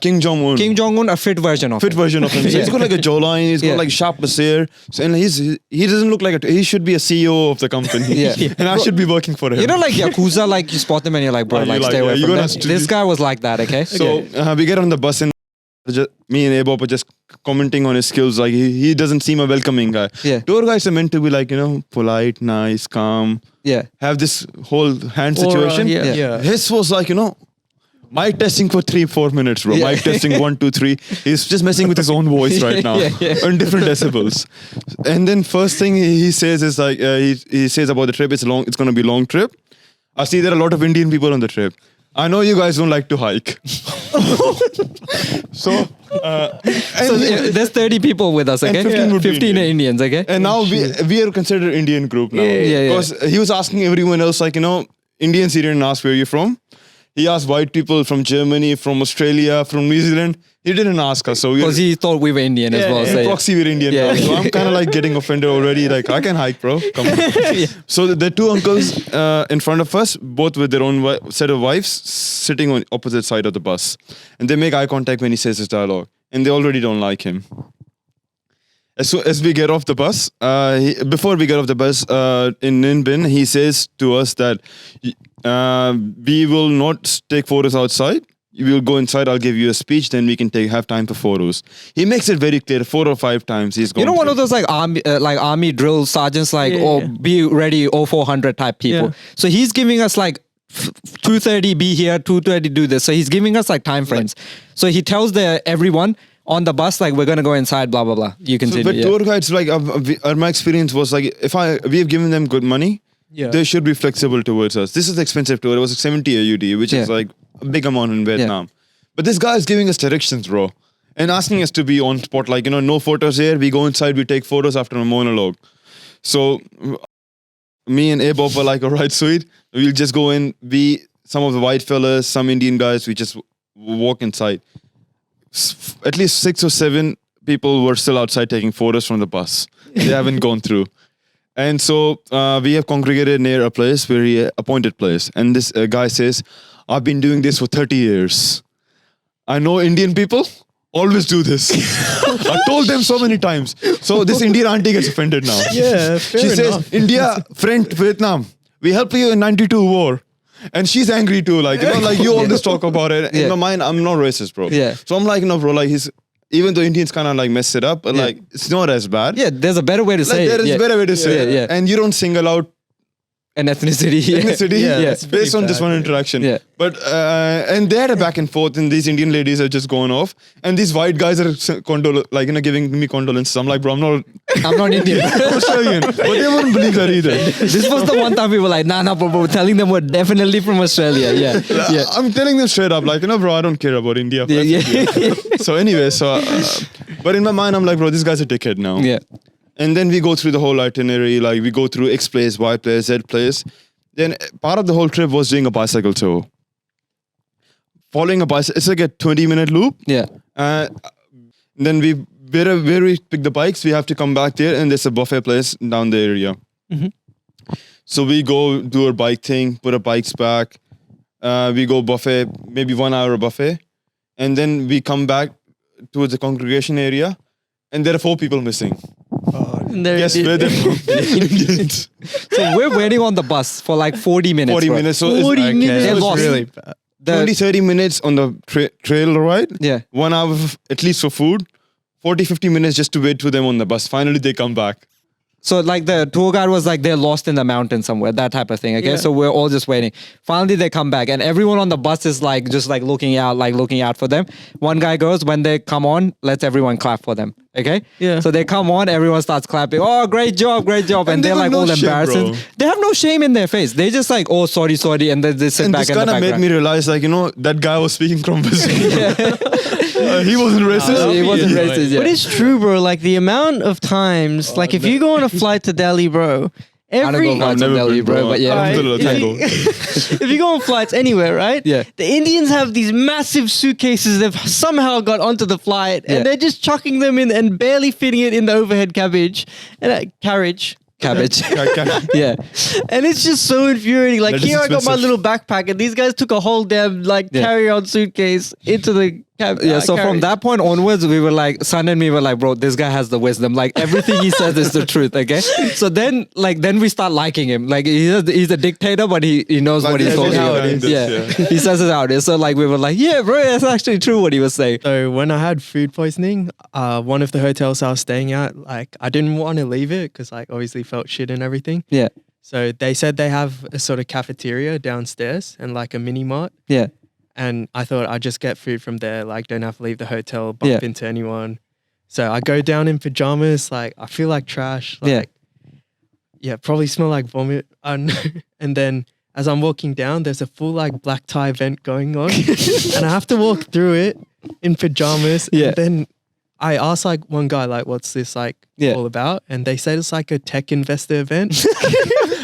Kim Jong-un. Kim Jong-un, a fit version of Fit him. version of him. So he's got like a jawline. He's got Yeah. like sharp hair. So, and he doesn't look like he should be a CEO of the company. Yeah. And I should be working for him. You know, like Yakuza, like you spot them and you're like, bro, Oh, you like like, stay away yeah, you from gotta them. st- This guy was like that, okay? So we get on the bus and me and Abob are just commenting on his skills. Like he doesn't seem a welcoming guy. Yeah. Tour guys are meant to be like, polite, nice, calm. Yeah. Have this whole hand Aura, situation. yeah. Yeah. His was like, mic testing for 3-4 minutes, bro. Yeah. Mic testing 1, 2, 3. He's just messing with his own voice right now Yeah. on different decibels. And then first thing he says is like he says about the trip. It's going to be a long trip. I see there are a lot of Indian people on the trip. I know you guys don't like to hike. So There's 30 people with us, And okay? 15 would be 15 are Indian. Indians, okay? And now we are considered Indian group now. Yeah. Because he was asking everyone else, like, Indians, he didn't ask where you're from. He asked white people from Germany, from Australia, from New Zealand. He didn't ask us. So we Because he thought we were Indian as well. in So yeah. proxy we're Indian Yeah. now. So I'm kind of like getting offended already. Like, I can hike, bro. Come on. So the two uncles in front of us, both with their own set of wives, sitting on opposite side of the bus. And they make eye contact when he says his dialogue. And they already don't like him. As we get off the bus, before we get off the bus in Ninh Minh, he says to us that we will not take photos outside. You will go inside. I'll give you a speech. Then we can have time for photos. He makes it very clear 4 or 5 times. He's You know, gone one through. of those like army drill sergeants, like, Yeah, oh, yeah. be ready, 0400 type people. Yeah. So he's giving us like 2:30 be here, 2:30 do this. So he's giving us like time frames. So he tells everyone on the bus, like, we're gonna go inside, blah blah blah. You So, continue. but yeah. tour guides, like my experience was like, we have given them good money, Yeah. they should be flexible towards us. This is the expensive tour. It was 70 AUD, which is Yeah. like a big amount in Vietnam. But this guy is giving us directions, bro. and asking us to be on spot, like, no photos here. We go inside, we take photos after a monologue. So me and Abob were like, all right, sweet. We'll just go in. Some of the white fellas, some Indian guys, we just walk inside. At least 6 or 7 people were still outside taking photos from the bus. They haven't gone through. And so we have congregated near a place, very appointed place. And this guy says, I've been doing this for 30 years. I know Indian people always do this. I told them so many times. So this Indian auntie gets offended now. Yeah, She says, India, friend, Vietnam, we helped you in 92 war. And she's angry too. Like, like you always talk about it. In my mind, I'm not racist, bro. Yeah. So I'm like, no, bro, like even though Indians kind of like mess it up, but like it's not as bad. Yeah, there's a better way to say There it. is a better way to say it. Yeah. And you don't single out An ethnicity. it's based on just one interaction. Yeah. But and they had a back and forth, and these Indian ladies are just going off, and these white guys are giving me condolences. I'm like, bro, I'm not Indian. Australian, but they wouldn't believe that either. This was the one time we were like, nah, bro, telling them we're definitely from Australia. Yeah. I'm telling them straight up, like, bro, I don't care about India. So anyway, but in my mind, I'm like, bro, this guy's a dickhead now. Yeah. And then we go through the whole itinerary, like we go through X place, Y place, Z place. Then part of the whole trip was doing a bicycle tour. Following a bicycle, it's like a 20-minute loop. Yeah. Then where we pick the bikes, we have to come back there, and there's a buffet place down the area. Mm-hmm. So we go do our bike thing, put our bikes back. We go buffet, maybe 1 hour buffet. And then we come back towards the congregation area, and there are 4 people missing. Yes, where they're from. Indians. So we're waiting on the bus for like 40 minutes. 40 bro. minutes. So 40 it's minutes. They're That's lost. really bad. 20-30 minutes on the trail ride. Yeah. 1 hour at least for food. 40-50 minutes just to wait for them on the bus. Finally, they come back. So like the tour guide was like, they're lost in the mountain somewhere, that type of thing. Okay. Yeah. So we're all just waiting. Finally, they come back and everyone on the bus is like, just like looking out for them. One guy goes, when they come on, let's everyone clap for them. Okay. Yeah. So they come on, everyone starts clapping. Oh, great job. And they they're like have no all shame, embarrassed. bro. They have no shame in their face. They just like, oh, sorry. And then they sit And back this in the kind of background. made me realize, like, that guy was speaking from West. He wasn't racist. He wasn't racist. Yeah. But it's true, bro. Like the amount of times, like if you go on a flight to Delhi, bro, I don't every go flights I've to never Delhi, been, bro. bro. But yeah. Alright. Tango. if you go on flights anywhere, right? Yeah. The Indians have these massive suitcases they've somehow got onto the flight, Yeah. and they're just chucking them in and barely fitting it in the overhead carriage. Cabbage. Yeah. And it's just so infuriating. Like That is here, I got my expensive. little backpack, and these guys took a whole damn carry-on suitcase into the cab. Yeah, so from carriage. that point onwards, we were like, Son and me were like, bro, this guy has the wisdom. Like everything he says is the truth, okay? So then we start liking him. Like he's a dictator, but he knows Like, what he's yeah, talking how about. it is, Yeah. He says it how it is. So like we were like, yeah, bro, that's actually true what he was saying. So when I had food poisoning, one of the hotels I was staying at, like I didn't want to leave it because like obviously felt shit and everything. Yeah. So they said they have a sort of cafeteria downstairs and like a mini mart. Yeah. And I thought I'd just get food from there, like don't have to leave the hotel, bump into anyone. So I go down in pajamas, like I feel like trash. Like, yeah, probably smell like vomit. And then as I'm walking down, there's a full like black tie event going on. And I have to walk through it in pajamas. Yeah. And then I asked like one guy, like, what's this like all about? And they said it's like a tech investor event.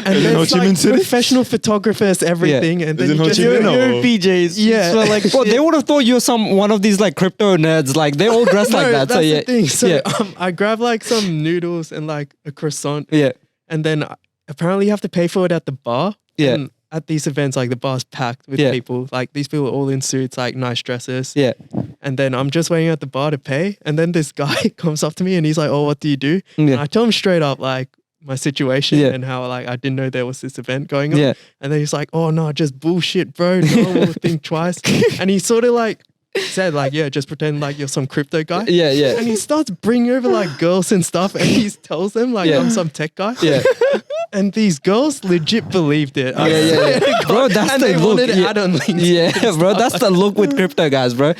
And Is it there's Ho Chi Minh like City? professional photographers, everything. And Is then it you Ho just, Chi Minh? you're No. in PJs. Yeah. You smell like Well, they would have thought you're one of these like crypto nerds. Like they all dress like that. That's So yeah. the thing. So yeah. I grabbed like some noodles and like a croissant. Yeah. And then apparently you have to pay for it at the bar. Yeah. And at these events, like the bar's packed with people. Like these people are all in suits, like nice dresses. Yeah. And then I'm just waiting at the bar to pay. And then this guy comes up to me and he's like, oh, what do you do? Yeah. And I tell him straight up, like, my situation Yeah. and how like I didn't know there was this event going on. Yeah. And then he's like, oh no, just bullshit, bro. No one will think twice. And he sort of like said like, yeah, just pretend like you're some crypto guy. Yeah. Yeah. And he starts bringing over like girls and stuff, and he tells them like Yeah. I'm some tech guy. Yeah. And these girls legit believed it. I Yeah, swear yeah. to God. Bro, that's and the they look. wanted Yeah. add-on links. Yeah, bro, that's the look with crypto guys, bro.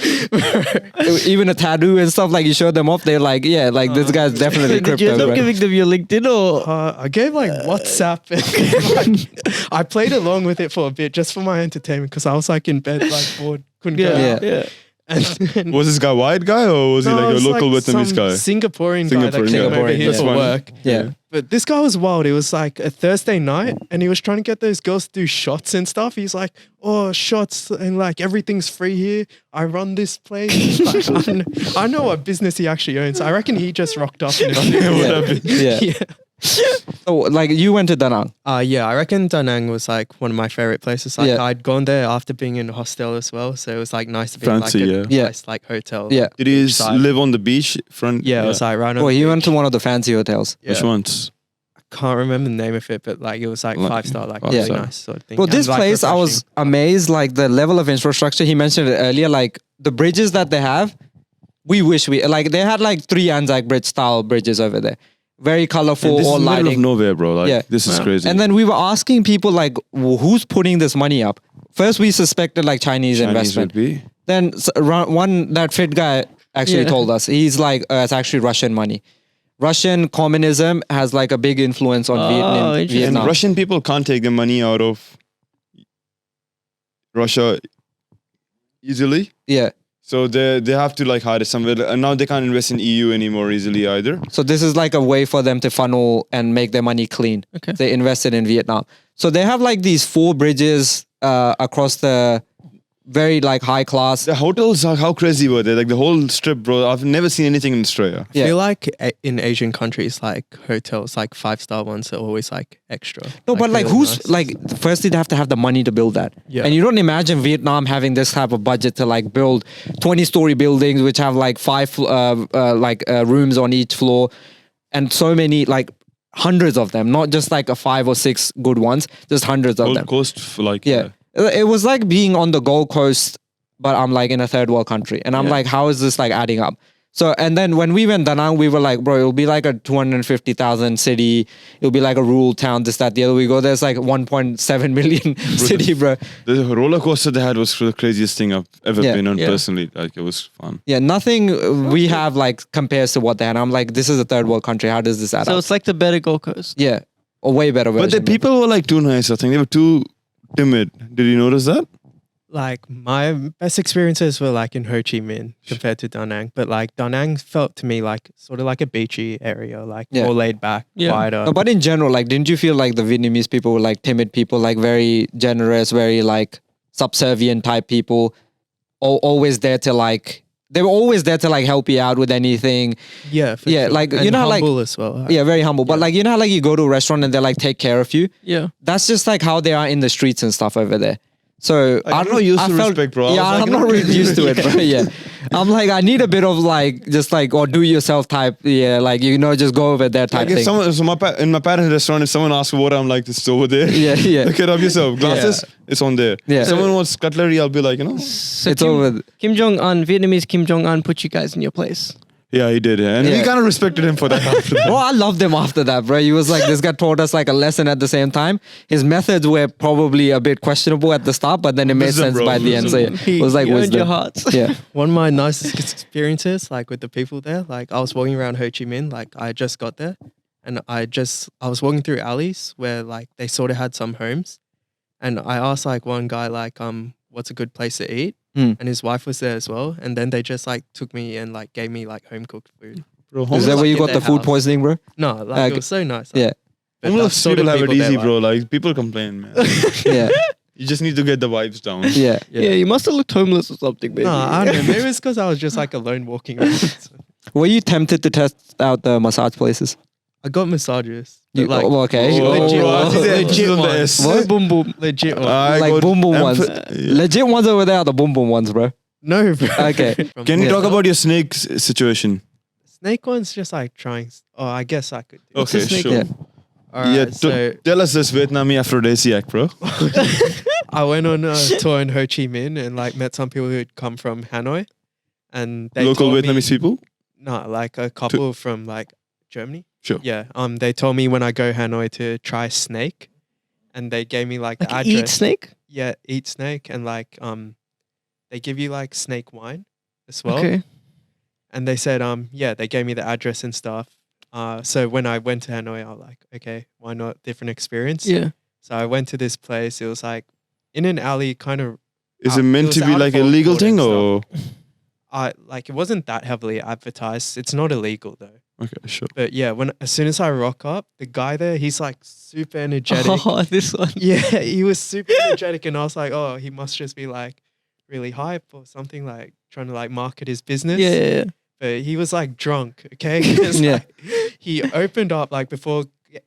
Even a tattoo and stuff, like you show them off, they're like, yeah, like this guy's definitely Did you crypto, end up bro. giving them your LinkedIn or? I gave like WhatsApp. And, like, I played along with it for a bit just for my entertainment because I was like in bed, like bored, couldn't go Yeah, out. yeah. And Was this guy white guy or was he no, like it a was local like Vietnamese some guy? Singaporean guy that came over Singaporean, here yeah. for Funny. work. Yeah. But this guy was wild. It was like a Thursday night and he was trying to get those girls to do shots and stuff. He's like, oh, shots and like everything's free here. I run this place. Like, I know what business he actually owns. I reckon he just rocked up in a Yeah. yeah. So like you went to Da Nang. Yeah, I reckon Da Nang was like one of my favorite places. Like Yeah. I'd gone there after being in a hostel as well, so it was like nice to be Fancy, in like a yeah. nice like hotel. Yeah. Did he Side. live on the beach front? Yeah, it was like right on. Oh, the he went beach. to one of the fancy hotels. Yeah. Which ones? Can't remember the name of it, but like it was like Like- 5-star, like Yeah. really nice sort of thing. Well, And, this like, place, I was refreshing. amazed, like the level of infrastructure. He mentioned it earlier, like the bridges that they have. We wish like they had like 3 Anzac Bridge style bridges over there, very And colorful, this all is middle of lighting. nowhere, bro. Like, Yeah. this is crazy. And then we were asking people like, who's putting this money up? First, we suspected like Chinese investment. would be. Then one that fit guy actually Yeah. told us, he's like, it's actually Russian money. Russian communism has like a big influence on Oh, interesting. And Vietnam. Russian people can't take the money out of Russia easily. Yeah. So they have to like hide it somewhere. And now they can't invest in EU anymore easily either. So this is like a way for them to funnel and make their money clean. Okay. They invested in Vietnam. So they have like these 4 bridges across the very like high class. The hotels are how crazy were they? Like the whole strip, bro. I've never seen anything in Australia. Yeah. I feel like in Asian countries, like hotels, like 5-star ones are always like extra. No, but like really who's nice. like firstly they have to have the money to build that. Yeah. And you don't imagine Vietnam having this type of budget to like build 20-story buildings which have like 5 rooms on each floor and so many like hundreds of them, not just like a 5 or 6 good ones, just hundreds of Gold them. Coast, like Yeah. It was like being on the Gold Coast, but I'm like in a third world country. And I'm like, how is this like adding up? So, and then when we went Da Nang, we were like, bro, it'll be like a 250,000 city. It'll be like a rural town, this, that, the other. We go, there's like 1.7 million city, bro. The roller coaster they had was the craziest thing I've ever Yeah. been on Yeah. personally. Like it was fun. Yeah, nothing we have like compares to what they had. I'm like, this is a third world country. How does this add So up? it's like the better Gold Coast. Yeah, a way better version. But the people were like too nice. I think they were too timid. Did you notice that? like my best experiences were like in Ho Chi Minh compared to Da Nang, but like Da Nang felt to me like sort of like a beachy area, like Yeah. more laid back, Yeah. quieter. No, but in general, like, didn't you feel like the Vietnamese people were like timid people, like very generous, very like subservient type people, always there to like, they were always there to like help you out with anything. yeah, for Yeah, sure. like, you And know how, like- humble as well. Yeah, very humble. But like, you know how like you go to a restaurant and they like take care of you? Yeah. That's just like how they are in the streets and stuff over there. So I'm not used to respect, bro. I Yeah, was like, I'm not really used to it, bro. Yeah, I'm like, I need a bit of like, just like, or do yourself type. Yeah, like, you know, just go over there type Like if thing. someone, so in my parents' restaurant, if someone asks for water, I'm like, it's over there. Yeah, yeah. Look it up yourself. Glasses, it's on there. Yeah. If someone wants cutlery, I'll be like, you know. So It's Kim, over. Kim Jong Un, Vietnamese Kim Jong Un, put you guys in your place. Yeah, he did. Yeah. And Yeah. we kind of respected him for that. After that. Bro, I loved him after that, bro. He was like, this guy taught us like a lesson at the same time. His methods were probably a bit questionable at the start, but then it made Wisdom, sense bro. by the end. So yeah, He, it was like he earned wisdom. your hearts. Yeah. One of my nicest experiences, like with the people there, like I was walking around Ho Chi Minh, like I just got there, and I was walking through alleys where like they sort of had some homes, and I asked like one guy like what's a good place to eat, Mm. and his wife was there as well, and then they just like took me and like gave me like home cooked food. Bro, Is homeless, that where you in got their the food house. poisoning, bro? No, like Okay. it was so nice. Yeah. But homeless that's sort people of have it people they're easy, like. bro. Like people complain, man. Yeah. You just need to get the vibes down. Yeah. Yeah, you must have looked homeless or something, baby. No, I don't know. Maybe it's because I was just like alone walking around. Were you tempted to test out the massage places? I got massages. You, but, like, oh, okay. Oh, legit, bro, I ones, see the legit emphasis on the ones. S. What? Boom, boom. Legit ones. I Like got boom boom ones. yeah. Legit ones over there are the boom boom ones, bro. No, bro. Okay. From Can you Yeah. talk about your snake situation? snake ones? Just like trying. Oh, I guess I could. Do. Okay, a snake? sure. Yeah. All right, Yeah, so tell us this Vietnamese aphrodisiac, bro. I went on a tour in Ho Chi Minh and like met some people who'd come from Hanoi, and they Local told Vietnamese me, people? No, like a couple from like Germany. Sure. Yeah. They told me when I go Hanoi to try snake, and they gave me like the Like address. eat snake? Yeah, eat snake, and like they give you like snake wine as well. Okay. And they said yeah, they gave me the address and stuff. So when I went to Hanoi, I was like, okay, why not? Different experience. Yeah. So I went to this place. It was like in an alley, kind of. Is Out- it it meant was to be out like of a legal Oxford and thing or? it wasn't that heavily advertised. It's not illegal though. Okay, sure. But yeah, as soon as I rock up, the guy there, he's like super energetic. Oh, this one. Yeah, he was super energetic, and I was like, oh, he must just be like really hype or something, like trying to like market his business. Yeah. But he was like drunk, okay? 'Cause, Yeah. like, he opened up like before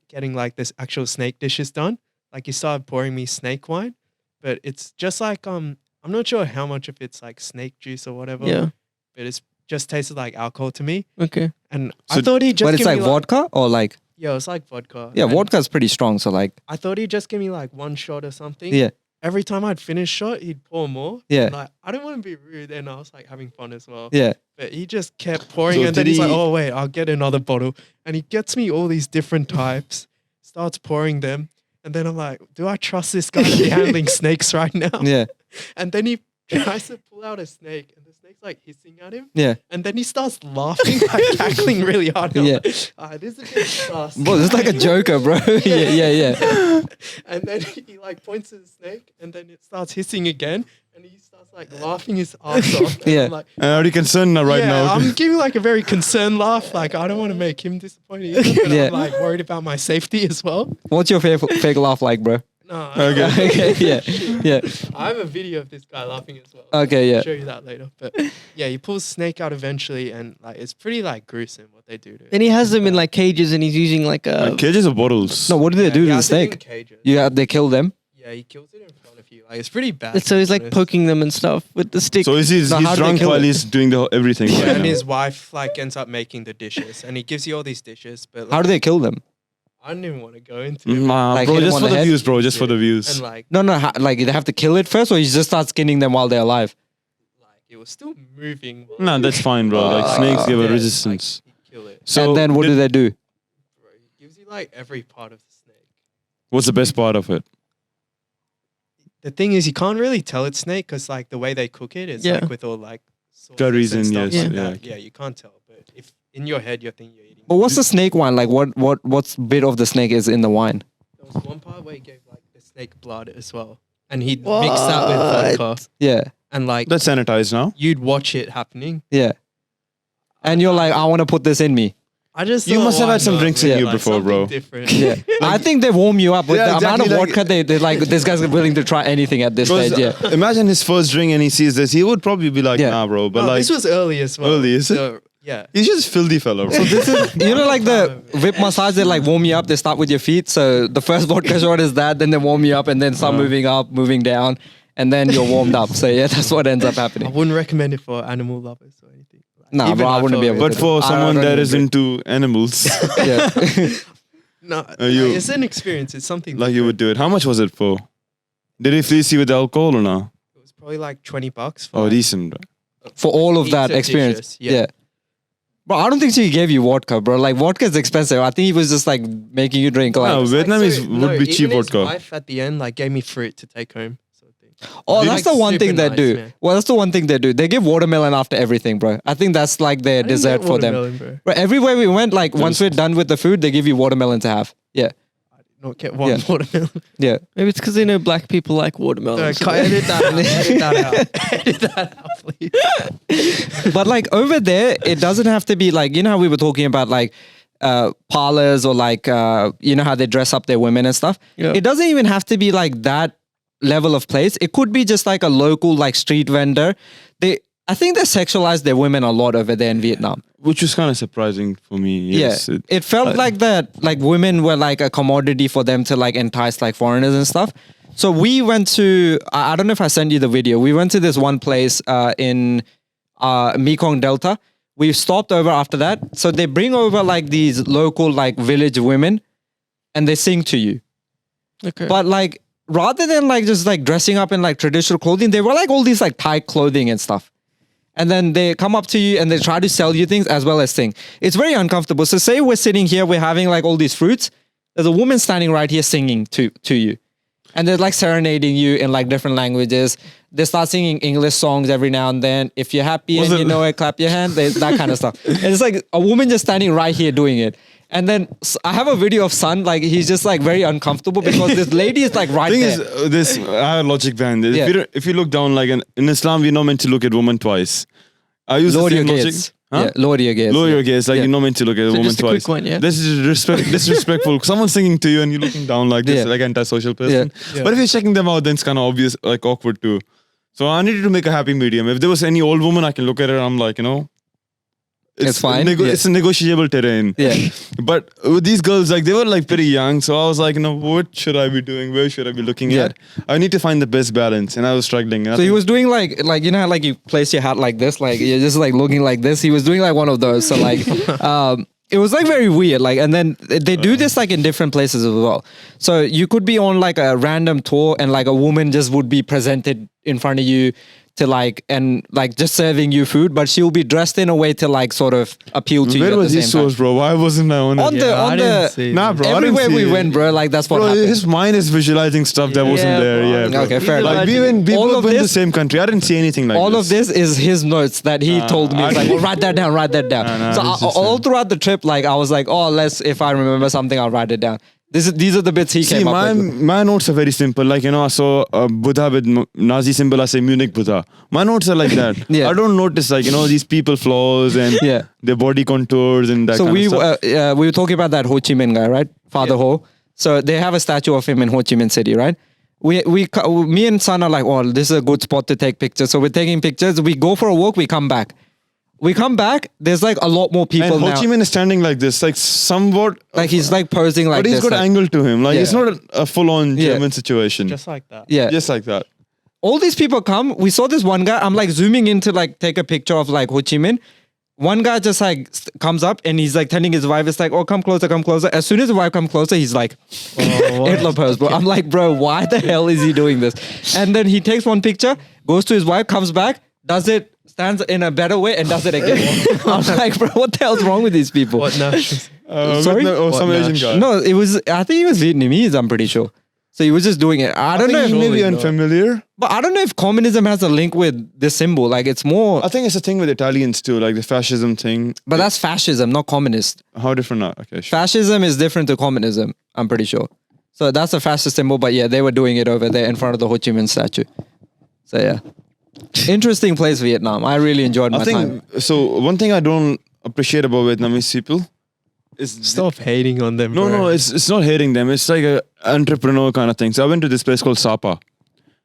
getting like this actual snake dishes done. Like he started pouring me snake wine, but it's just like I'm not sure how much of it's like snake juice or whatever. Yeah. But it's just tasted like alcohol to me, Okay. and So- I thought he'd just. But it's give like me, vodka or like Yeah, it's like vodka. yeah, and vodka's pretty strong. So like I thought he'd just give me like one shot or something. yeah, Every time I'd finish shot, he'd pour more. Yeah. And, like I don't want to be rude, and I was like having fun as well. yeah. But he just kept pouring, So and then did he's like, he- "Oh wait, I'll get another bottle." And he gets me all these different types, starts pouring them, and then I'm like, "Do I trust this guy to be handling snakes right now?" Yeah, And then he tries to pull out a snake, and the snake's like hissing at him, yeah. and then he starts laughing, like cackling really hard. And I'm Yeah. like, this is a bit sus. Bro, this is like a joker, bro. yeah. And then he like points to the snake, and then it starts hissing again, and he starts like laughing his ass off. And Yeah. I'm like, Are you concerned now right yeah, now? I'm giving like a very concerned laugh. Like I don't want to make him disappointed, either, but Yeah. I'm like worried about my safety as well. What's your fake laugh like, bro? No, Okay. Okay, yeah. I have a video of this guy laughing as well. Okay, yeah. I'll show you that later. But yeah, he pulls snake out eventually, and like it's pretty like gruesome what they do to it. And he has them in like cages, and he's using like a. Cages or bottles? No, what do they do he to the has it in snake? cages. They kill them. Yeah, he kills it in front of you. Like it's pretty bad. So he's to be like honest. poking them and stuff with the stick. So is he, Now, how he's do they drunk kill while it? he's doing everything Yeah, right and now? his wife like ends up making the dishes, and he gives you all these dishes. But How like, do they kill them? I don't even want to go into it. Nah, Like, bro, hit him just on for the the head? views, bro. Just for the views. And like No, like they have to kill it first, or you just start skinning them while they're alive. it was still moving. while Nah, that's fine, bro. Like snakes give Yeah, a resistance. Like, he'd kill it. So and then what do they do? Bro, he gives you like every part of the snake. what's the best part of it? The thing is, you can't really tell it's snake because like the way they cook it is Yeah. like with all like sauces Curries and stuff yes, like yeah, that. okay. Yeah, you can't tell. But if in your head you're thinking you're eating. But what's the snake wine like? What's bit of the snake is in the wine? There was one part where he gave like the snake blood as well, and he'd mix that with vodka, Yeah, and like That's sanitized now. you'd watch it happening. yeah. And you're like, I want to put this in me. I just You thought, must have why had some not, drinks in man? you Like, before, something bro. Different. Yeah, I think they warm you up with Yeah, the amount of exactly, like- vodka. They're like, this guy's willing to try anything at this Because, stage. Yeah, imagine his first drink and he sees this. He would probably be like, Yeah. nah, bro. But No, like, this was early as well. Early, is it? So, yeah. he's just filthy fella, bro. you know, like the whip massage. They like warm you up. They start with your feet. So the first vodka shot is that. Then they warm you up, and then start moving up, moving down, and then you're warmed up. So yeah, that's what ends up I happening. wouldn't recommend it for animal lovers or anything. Like, Nah, even bro, I wouldn't be felt able But to. for I someone don't that even is agree. into animals, Yeah. No, you- it's an experience. It's something like you different. would do it. How much was it for? Did he fleece you with alcohol or no? It was probably like $20 for Oh, like, decent. Bro. For all of heaps that of experience. dishes, Yeah. Bro, I don't think he gave you vodka, bro. Like vodka is expensive. I think he was just like making you drink. Like, No, It's like, Vietnamese so- would no, be cheap even his vodka. wife at the end like gave me fruit to take home. Sort of thing. oh, They're, that's like, the one thing super they nice, do. man. Well, that's the one thing they do. They give watermelon after everything, bro. I think that's like their I didn't dessert get for them. watermelon, bro. Bro, everywhere we went, like once we're done with the food, they give you watermelon to have. Yeah, I did not get one Yeah. watermelon. yeah. Maybe it's because they know black people like watermelon. Edit that out. Edit that out. Edit that out, please. But like over there, it doesn't have to be like, you know how we were talking about like parlors or like you know how they dress up their women and stuff. Yeah. It doesn't even have to be like that level of place. It could be just like a local like street vendor. I think they sexualize their women a lot over there in Vietnam. Which was kind of surprising for me. Yes. Yeah, it felt like that. Like women were like a commodity for them to like entice like foreigners and stuff. So we went to. I don't know if I sent you the video. We went to this one place in Mekong Delta. We stopped over after that. So they bring over like these local like village women, and they sing to you. Okay. But like rather than like just like dressing up in like traditional clothing, they were like all these like tight clothing and stuff. And then they come up to you and they try to sell you things as well as sing. It's very uncomfortable. So say we're sitting here, we're having like all these fruits. There's a woman standing right here singing to you. And they're like serenading you in like different languages. They start singing English songs every now and then. If you're happy and you know it, clap your hand. That kind of stuff. And it's like a woman just standing right here doing it. And then I have a video of Son, like he's just like very uncomfortable because this lady is like right Thing there. is, this I have a logic behind this. Yeah. If you look down, like in Islam, we're not meant to look at women twice. I use Lower the your same logic. gaze. Huh? Yeah, lower your gaze. Lower yeah. your gaze, like Yeah. you're not meant to look at a So woman just a twice. quick one, yeah. This is disrespectful. Someone's singing to you and you're looking down like this, Yeah. like antisocial person. Yeah. But if you're checking them out, then it's kind of obvious, like awkward too. So I needed to make a happy medium. If there was any old woman, I can look at her. I'm like, It's fine, yeah. It's a negotiable terrain. Yeah. But with these girls, like they were like pretty young, so I was like, what should I be doing? Where should I be looking Yeah. at? I need to find the best balance, and I was struggling. So he was doing like you know how, like you place your hat like this, like you're just like looking like this. He was doing like one of those. So like it was like very weird. Like, and then they do this like in different places as well. So you could be on like a random tour and like a woman just would be presented in front of you to like and like just serving you food, but she'll be dressed in a way to like sort of appeal to you. Where at was the his same time. source, bro? Why wasn't I on it? On the Yeah, I on didn't the see Nah, that. bro. I didn't everywhere see we it. went, bro. Like that's what Bro, happened. his mind is visualizing stuff that wasn't Yeah, there. bro. Yeah, bro. Okay, fair Like enough. we All both of went to the this- same country. I didn't see anything like all this. of this is his notes that he told me. It's like, well, write that down, write that down. Nah, so this is all throughout the trip, like I was like, oh, if I remember something, I'll write it down. These are the bits he See, came up with. my notes are very simple. Like, I saw a Buddha with Nazi symbol. I say Munich Buddha. My notes are like that. Yeah. I don't notice, like, these people flaws and Yeah. their body contours and that So kind of stuff. we were talking about that Ho Chi Minh guy, right? Father Ho. So they have a statue of him in Ho Chi Minh City, right? Me and San are like, oh, this is a good spot to take pictures. So we're taking pictures. We go for a walk. We come back. There's like a lot more people And Ho now. Chi Minh is standing like this, like somewhat. Like he's like posing like but he's this. got like- angle to him. Like, Yeah. it's not a full-on Yeah. German situation. Just like that. yeah. Just like that. All these people come. We saw this one guy. I'm like zooming in to like take a picture of like Ho Chi Minh. One guy just like comes up and he's like telling his wife, it's like, oh, come closer, come closer. As soon as the wife comes closer, he's like, Hitler pose, bro. I'm like, bro, why the hell is he doing this? And then he takes one picture, goes to his wife, comes back, does it, stands in a better way and does it again. I'm like, bro, what the hell's wrong with these people? What nationals? Sorry? Some What Asian national? guy. No, I think he was Vietnamese, I'm pretty sure. So he was just doing it. I don't know if He's maybe not. unfamiliar. but I don't know if communism has a link with this symbol. Like it's more, I think it's a thing with Italians too, like the fascism thing. but that's fascism, not communist. How different are? Okay, sure. Fascism is different to communism, I'm pretty sure. So that's a fascist symbol, but yeah, they were doing it over there in front of the Ho Chi Minh statue. So yeah. Interesting place, Vietnam. I really enjoyed my I time. think so. One thing I don't appreciate about Vietnamese people is Stop hating on them. no, bro. it's not hating them. It's like a entrepreneur kind of thing. So I went to this place called Sapa.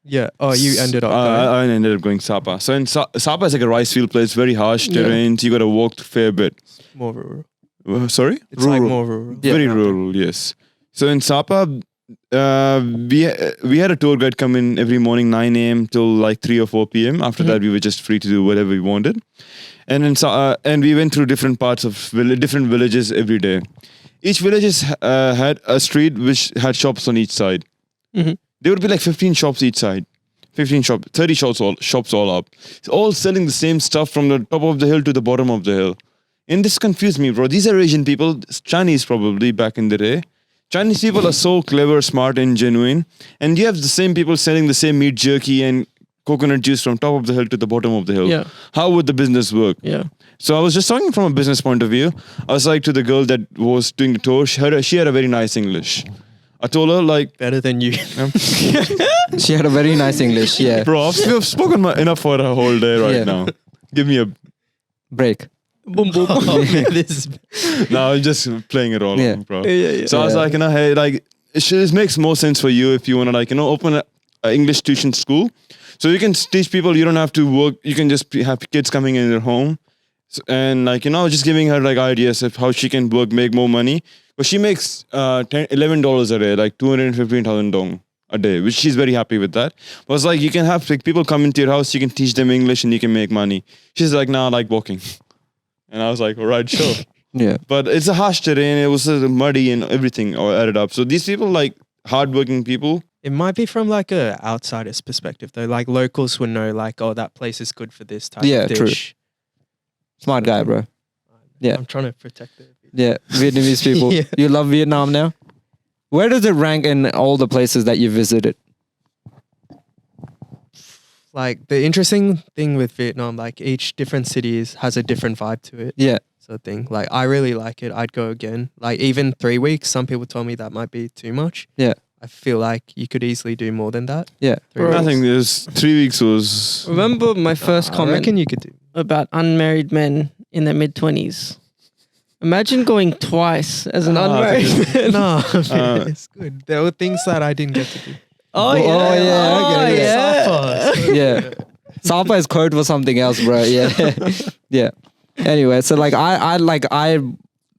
Yeah. Oh, you ended up. I ended up going Sapa. So in Sapa is like a rice field place, very harsh terrain. So you got to walk a fair bit. more rural. Sorry, It's like more rural. Yeah. very rural. Yes. So in Sapa, we had a tour guide come in every morning 9 a.m. till like 3 or 4 p.m. After that, we were just free to do whatever we wanted. And then and we went through different parts of different villages every day. Each village had a street which had shops on each side. Mhm. There would be like 15 shops each side. 30 shops all up. It's all selling the same stuff from the top of the hill to the bottom of the hill. And this confused me, bro. These are Asian people, Chinese probably back in the day. Chinese people are so clever, smart, and genuine. And you have the same people selling the same meat jerky and coconut juice from top of the hill to the bottom of the hill. Yeah. How would the business work? Yeah. So I was just talking from a business point of view. I was like to the girl that was doing the tour, she had a very nice English. I told her like, Better than you. She had a very nice English. Yeah. bro, I've spoken enough for a whole day right Yeah. now. Give me a... Break. Boom, boom. Oh, man, this is. No, I'm just playing it all Yeah. on, bro. Yeah. So I was Yeah. like, hey, like, this makes more sense for you if you want to, like, open an English tuition school. So you can teach people, you don't have to work. You can just have kids coming in their home. And, like, just giving her, like, ideas of how she can work, make more money. But she makes $11 a day, like 215,000 dong a day, which she's very happy with that. But it's like, you can have like, people come into your house, you can teach them English and you can make money. She's like, nah, I like walking. And I was like, all right, sure. Yeah. But it's a harsh terrain. It was muddy and everything all added up. So these people, like hardworking people. It might be from like a outsider's perspective though. Like locals would know, like, oh, that place is good for this type Yeah, of true. dish. Smart guy, bro. Yeah. I'm trying to protect it. Yeah. Vietnamese people. Yeah. You love Vietnam now? Where does it rank in all the places that you visited? Like the interesting thing with Vietnam, like each different cities has a different vibe to it. Yeah. Sort of thing. Like I really like it. I'd go again. Like even 3 weeks, some people told me that might be too much. Yeah. I feel like you could easily do more than that. Yeah. 3 Bro. I weeks. think there's 3 weeks was. Remember my first I comment? reckon you could do. about unmarried men in their mid-20s. Imagine going twice as an unmarried man. No, it's good. There were things that I didn't get to do. Oh yeah, okay, yeah. Sapa is code for something else, bro. Yeah, yeah. Anyway, so like I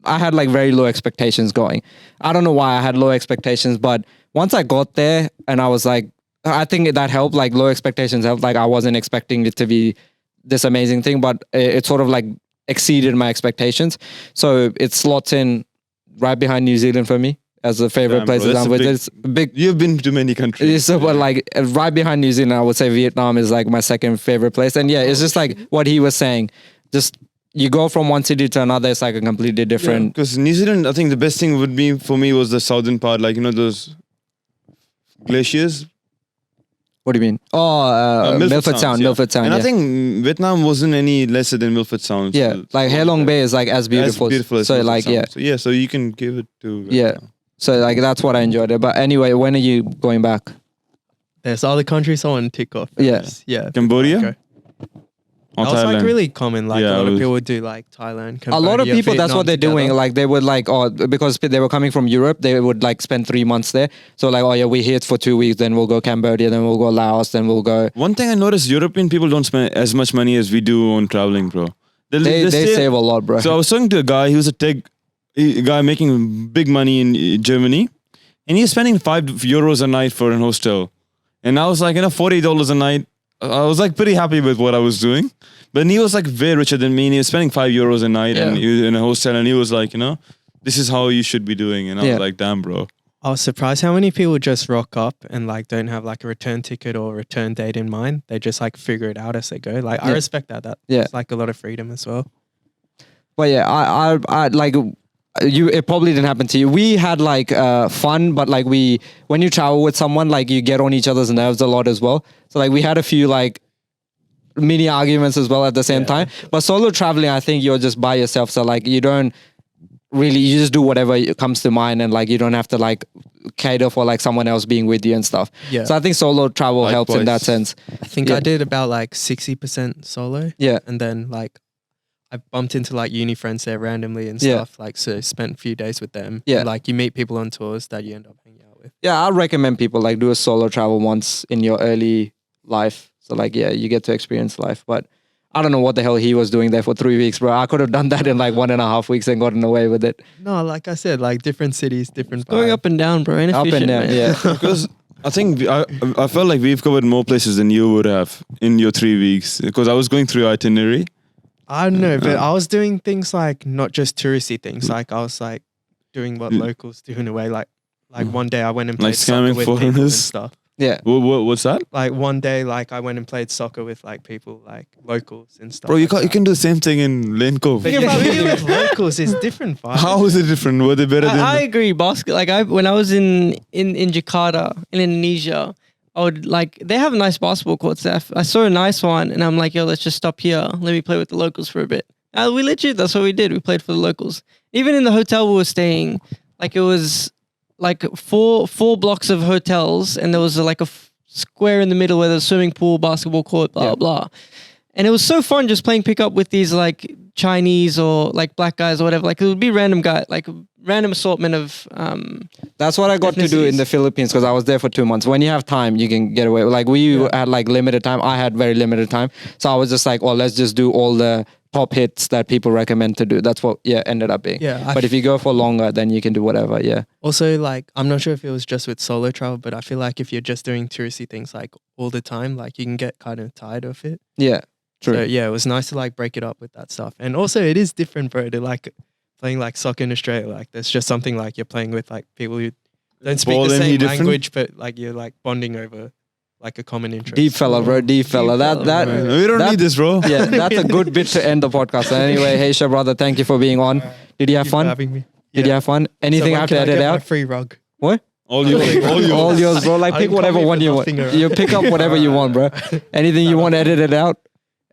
had like very low expectations going. I don't know why I had low expectations, but once I got there and I was like, I think that helped. Like low expectations helped. Like I wasn't expecting it to be this amazing thing, but it sort of like exceeded my expectations. So it slots in right behind New Zealand for me as a favorite place. It's big. You've been to many countries. So, but like right behind New Zealand, I would say Vietnam is like my second favorite place. And yeah, it's just like what he was saying. Just you go from one city to another, it's like a completely different. Because New Zealand, I think the best thing would be for me was the southern part, like you know those glaciers. What do you mean? Oh, Milford Sound. Milford Sound. And I think Vietnam wasn't any lesser than Milford Sound. Yeah, so like Hai Long Bay is like as beautiful. As so Milford like Sound. yeah. So you can give it to Vietnam. Yeah. So like that's what I enjoyed it. But anyway, when are you going back? There's other countries I want to tick off. Yeah. Yeah. Cambodia? Or That was Thailand? like really common. Like Yeah, a lot it of was- people would do like Thailand, Cambodia, A lot of people, that's what they're Vietnam doing. together. Like they would like, oh, because they were coming from Europe, they would like spend 3 months there. So like, oh yeah, we're here for 2 weeks, then we'll go Cambodia, then we'll go Laos, then we'll go. One thing I noticed, European people don't spend as much money as we do on traveling, bro. They save a lot, bro. So I was talking to a guy, he was a tech guy making big money in Germany, and he's spending €5 a night for an hostel. And I was like, $40 a night. I was like pretty happy with what I was doing. But he was like way richer than me, and he was spending €5 a night and he was in a hostel, and he was like, this is how you should be doing. And I was like, damn, bro. I was surprised how many people just rock up and like don't have like a return ticket or return date in mind. They just like figure it out as they go. Like I respect that. It's like a lot of freedom as well. But yeah, I like you. It probably didn't happen to you. We had like fun, but like when you travel with someone, like you get on each other's nerves a lot as well. So like we had a few like mini arguments as well at the same time. But solo traveling, I think you're just by yourself. So like you don't really, you just do whatever comes to mind, and like you don't have to like cater for like someone else being with you and stuff. Yeah. So I think solo travel helps in that sense. I think I did about like 60% solo. Yeah. And then like I bumped into like uni friends there randomly and stuff. Like so spent a few days with them. Yeah. And, like you meet people on tours that you end up hanging out with. Yeah, I'll recommend people like do a solo travel once in your early life. So like, yeah, you get to experience life. But I don't know what the hell he was doing there for 3 weeks, bro. I could have done that in like 1.5 weeks and gotten away with it. No, like I said, like different cities, different Going vibe. up and down, bro. Up and down, man. yeah. Because I think I felt like we've covered more places than you would have in your 3 weeks. Because I was going through your itinerary. I don't know, but I was doing things like not just touristy things. Like I was like doing what locals do in a way. Like one day I went and played Like soccer scamming with people and foreigners? stuff. Yeah. What's that? Like one day, like I went and played soccer with like people, like locals and stuff. Bro, you like can do the same thing in Lane Cove. But yeah, being with locals is different vibe. How is it different? Were they better than... I agree, basket. Like when I was in Jakarta in Indonesia, I would like they have nice basketball courts there. I saw a nice one, and I'm like, yo, let's just stop here. Let me play with the locals for a bit. We legit, that's what we did. We played for the locals. Even in the hotel we were staying, like it was like four blocks of hotels, and there was like a square in the middle where there's a swimming pool, basketball court, blah blah. And it was so fun just playing pickup with these like Chinese or like black guys or whatever. Like it would be random guy, like random assortment of. That's what I got to do in the Philippines because I was there for 2 months. When you have time, you can get away. Like we had like limited time. I had very limited time, so I was just like, oh, let's just do all the top hits that people recommend to do. That's what ended up being. Yeah. But if you go for longer, then you can do whatever. Yeah. Also, like, I'm not sure if it was just with solo travel, but I feel like if you're just doing touristy things like all the time, like you can get kind of tired of it. Yeah. True. So yeah, it was nice to like break it up with that stuff. And also it is different, bro, to like playing like soccer in Australia. Like there's just something like you're playing with like people who don't speak Ball the and same different? language, but like you're like bonding over like a common interest. Deep fella, bro. Deep fella. That We don't need this, bro. yeah, that's a good bit to end the podcast. So anyway, Heasha, brother, thank you for being on. Did you have Thank you for fun? having me. Did you have fun? Anything I have to edit My out? free rug. What? All yours. All yours, bro. Like I pick didn't whatever come in one with you want. nothing around. You pick up whatever you want, bro. Anything you want edited out?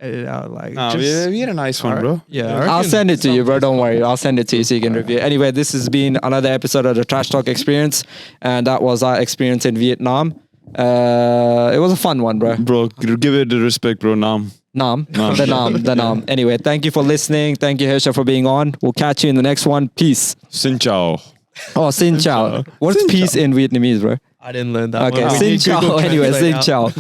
Edit out like Nah, just, we had a nice one, bro. yeah. I I'll reckon send it to you, bro. something's Don't worry. I'll send it to you so you can review it. Anyway, this has been another episode of the Trash Talk Experience. And that was our experience in Vietnam. It was a fun one, bro. Bro, give it the respect, bro. Nam. The Nam. Anyway, thank you for listening. Thank you, Heasha, for being on. We'll catch you in the next one. Peace. Xin chào. Oh, Xin Chào. What's peace in Vietnamese, bro? I didn't learn that Okay, one. Xin Chào. Anyway, Xin Chào.